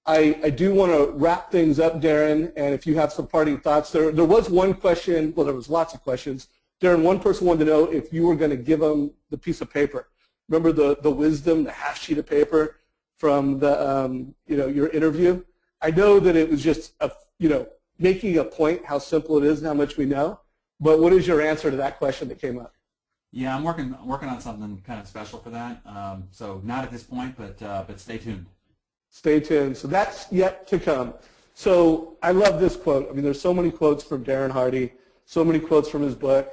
A: I do want to wrap things up, Darren, and if you have some parting thoughts. There was one question, well, there was lots of questions. Darren, one person wanted to know if you were going to give them the piece of paper. Remember the wisdom, the half sheet of paper from the your interview? I know that it was just making a point how simple it is and how much we know. But what is your answer to that question that came up?
B: Yeah, I'm working on something kind of special for that. So not at this point, but stay tuned.
A: Stay tuned. So that's yet to come. So I love this quote. I mean, there's so many quotes from Darren Hardy, so many quotes from his book,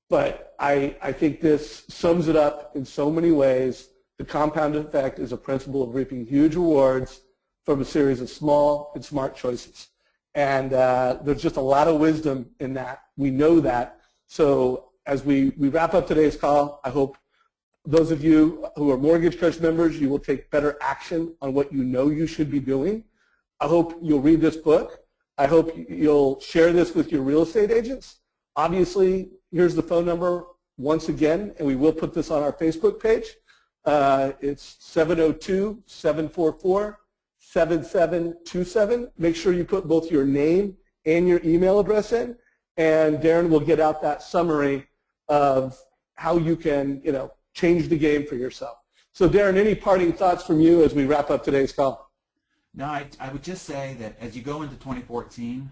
A: but I think this sums it up in so many ways. The compound effect is a principle of reaping huge rewards from a series of small and smart choices. And there's just a lot of wisdom in that. We know that. So as we wrap up today's call, I hope those of you who are Mortgage Coach members, you will take better action on what you know you should be doing. I hope you'll read this book. I hope you'll share this with your real estate agents. Obviously, here's the phone number once again, and we will put this on our Facebook page. It's 702-744-7727. Make sure you put both your name and your email address in, and Darren will get out that summary of how you can, change the game for yourself. So Darren, any parting thoughts from you as we wrap up today's call?
B: No, I would just say that as you go into 2014,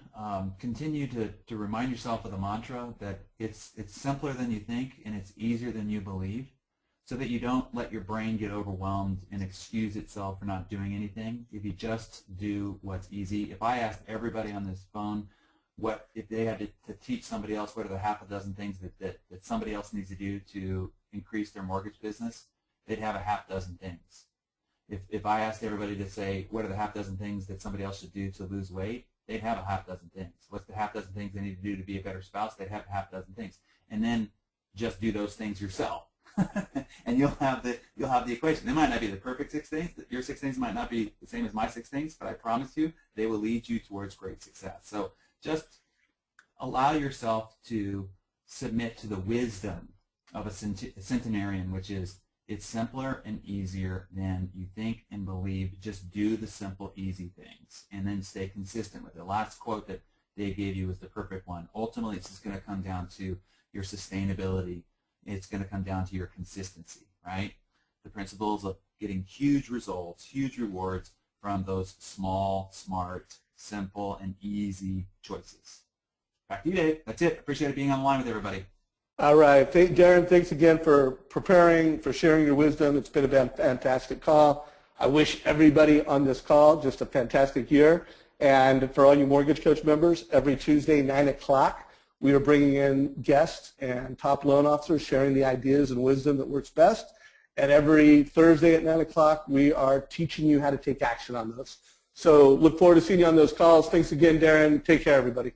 B: continue to remind yourself of the mantra that it's simpler than you think and it's easier than you believe, so that you don't let your brain get overwhelmed and excuse itself for not doing anything. If you just do what's easy. If I asked everybody on this phone what if they had to teach somebody else what are the half a dozen things that somebody else needs to do to increase their mortgage business, they'd have a half dozen things. If I asked everybody to say what are the half dozen things that somebody else should do to lose weight, they'd have a half dozen things. What's the half dozen things they need to do to be a better spouse? They'd have a half dozen things. And then just do those things yourself. And you'll have the equation. They might not be the perfect 6 things. Your 6 things might not be the same as my 6 things, but I promise you they will lead you towards great success. So just allow yourself to submit to the wisdom of a centenarian, which is it's simpler and easier than you think and believe. Just do the simple, easy things and then stay consistent with it. The last quote that Dave gave you was the perfect one. Ultimately, it's just going to come down to your sustainability. It's going to come down to your consistency, right? The principles of getting huge results, huge rewards from those small, smart, simple, and easy choices. Back to you, Dave. That's it. Appreciate being on the line with everybody.
A: All right. Darren, thanks again for preparing, for sharing your wisdom. It's been a fantastic call. I wish everybody on this call just a fantastic year. And for all you Mortgage Coach members, every Tuesday, 9 o'clock, we are bringing in guests and top loan officers sharing the ideas and wisdom that works best. And every Thursday at 9 o'clock, we are teaching you how to take action on those. So look forward to seeing you on those calls. Thanks again, Darren. Take care, everybody.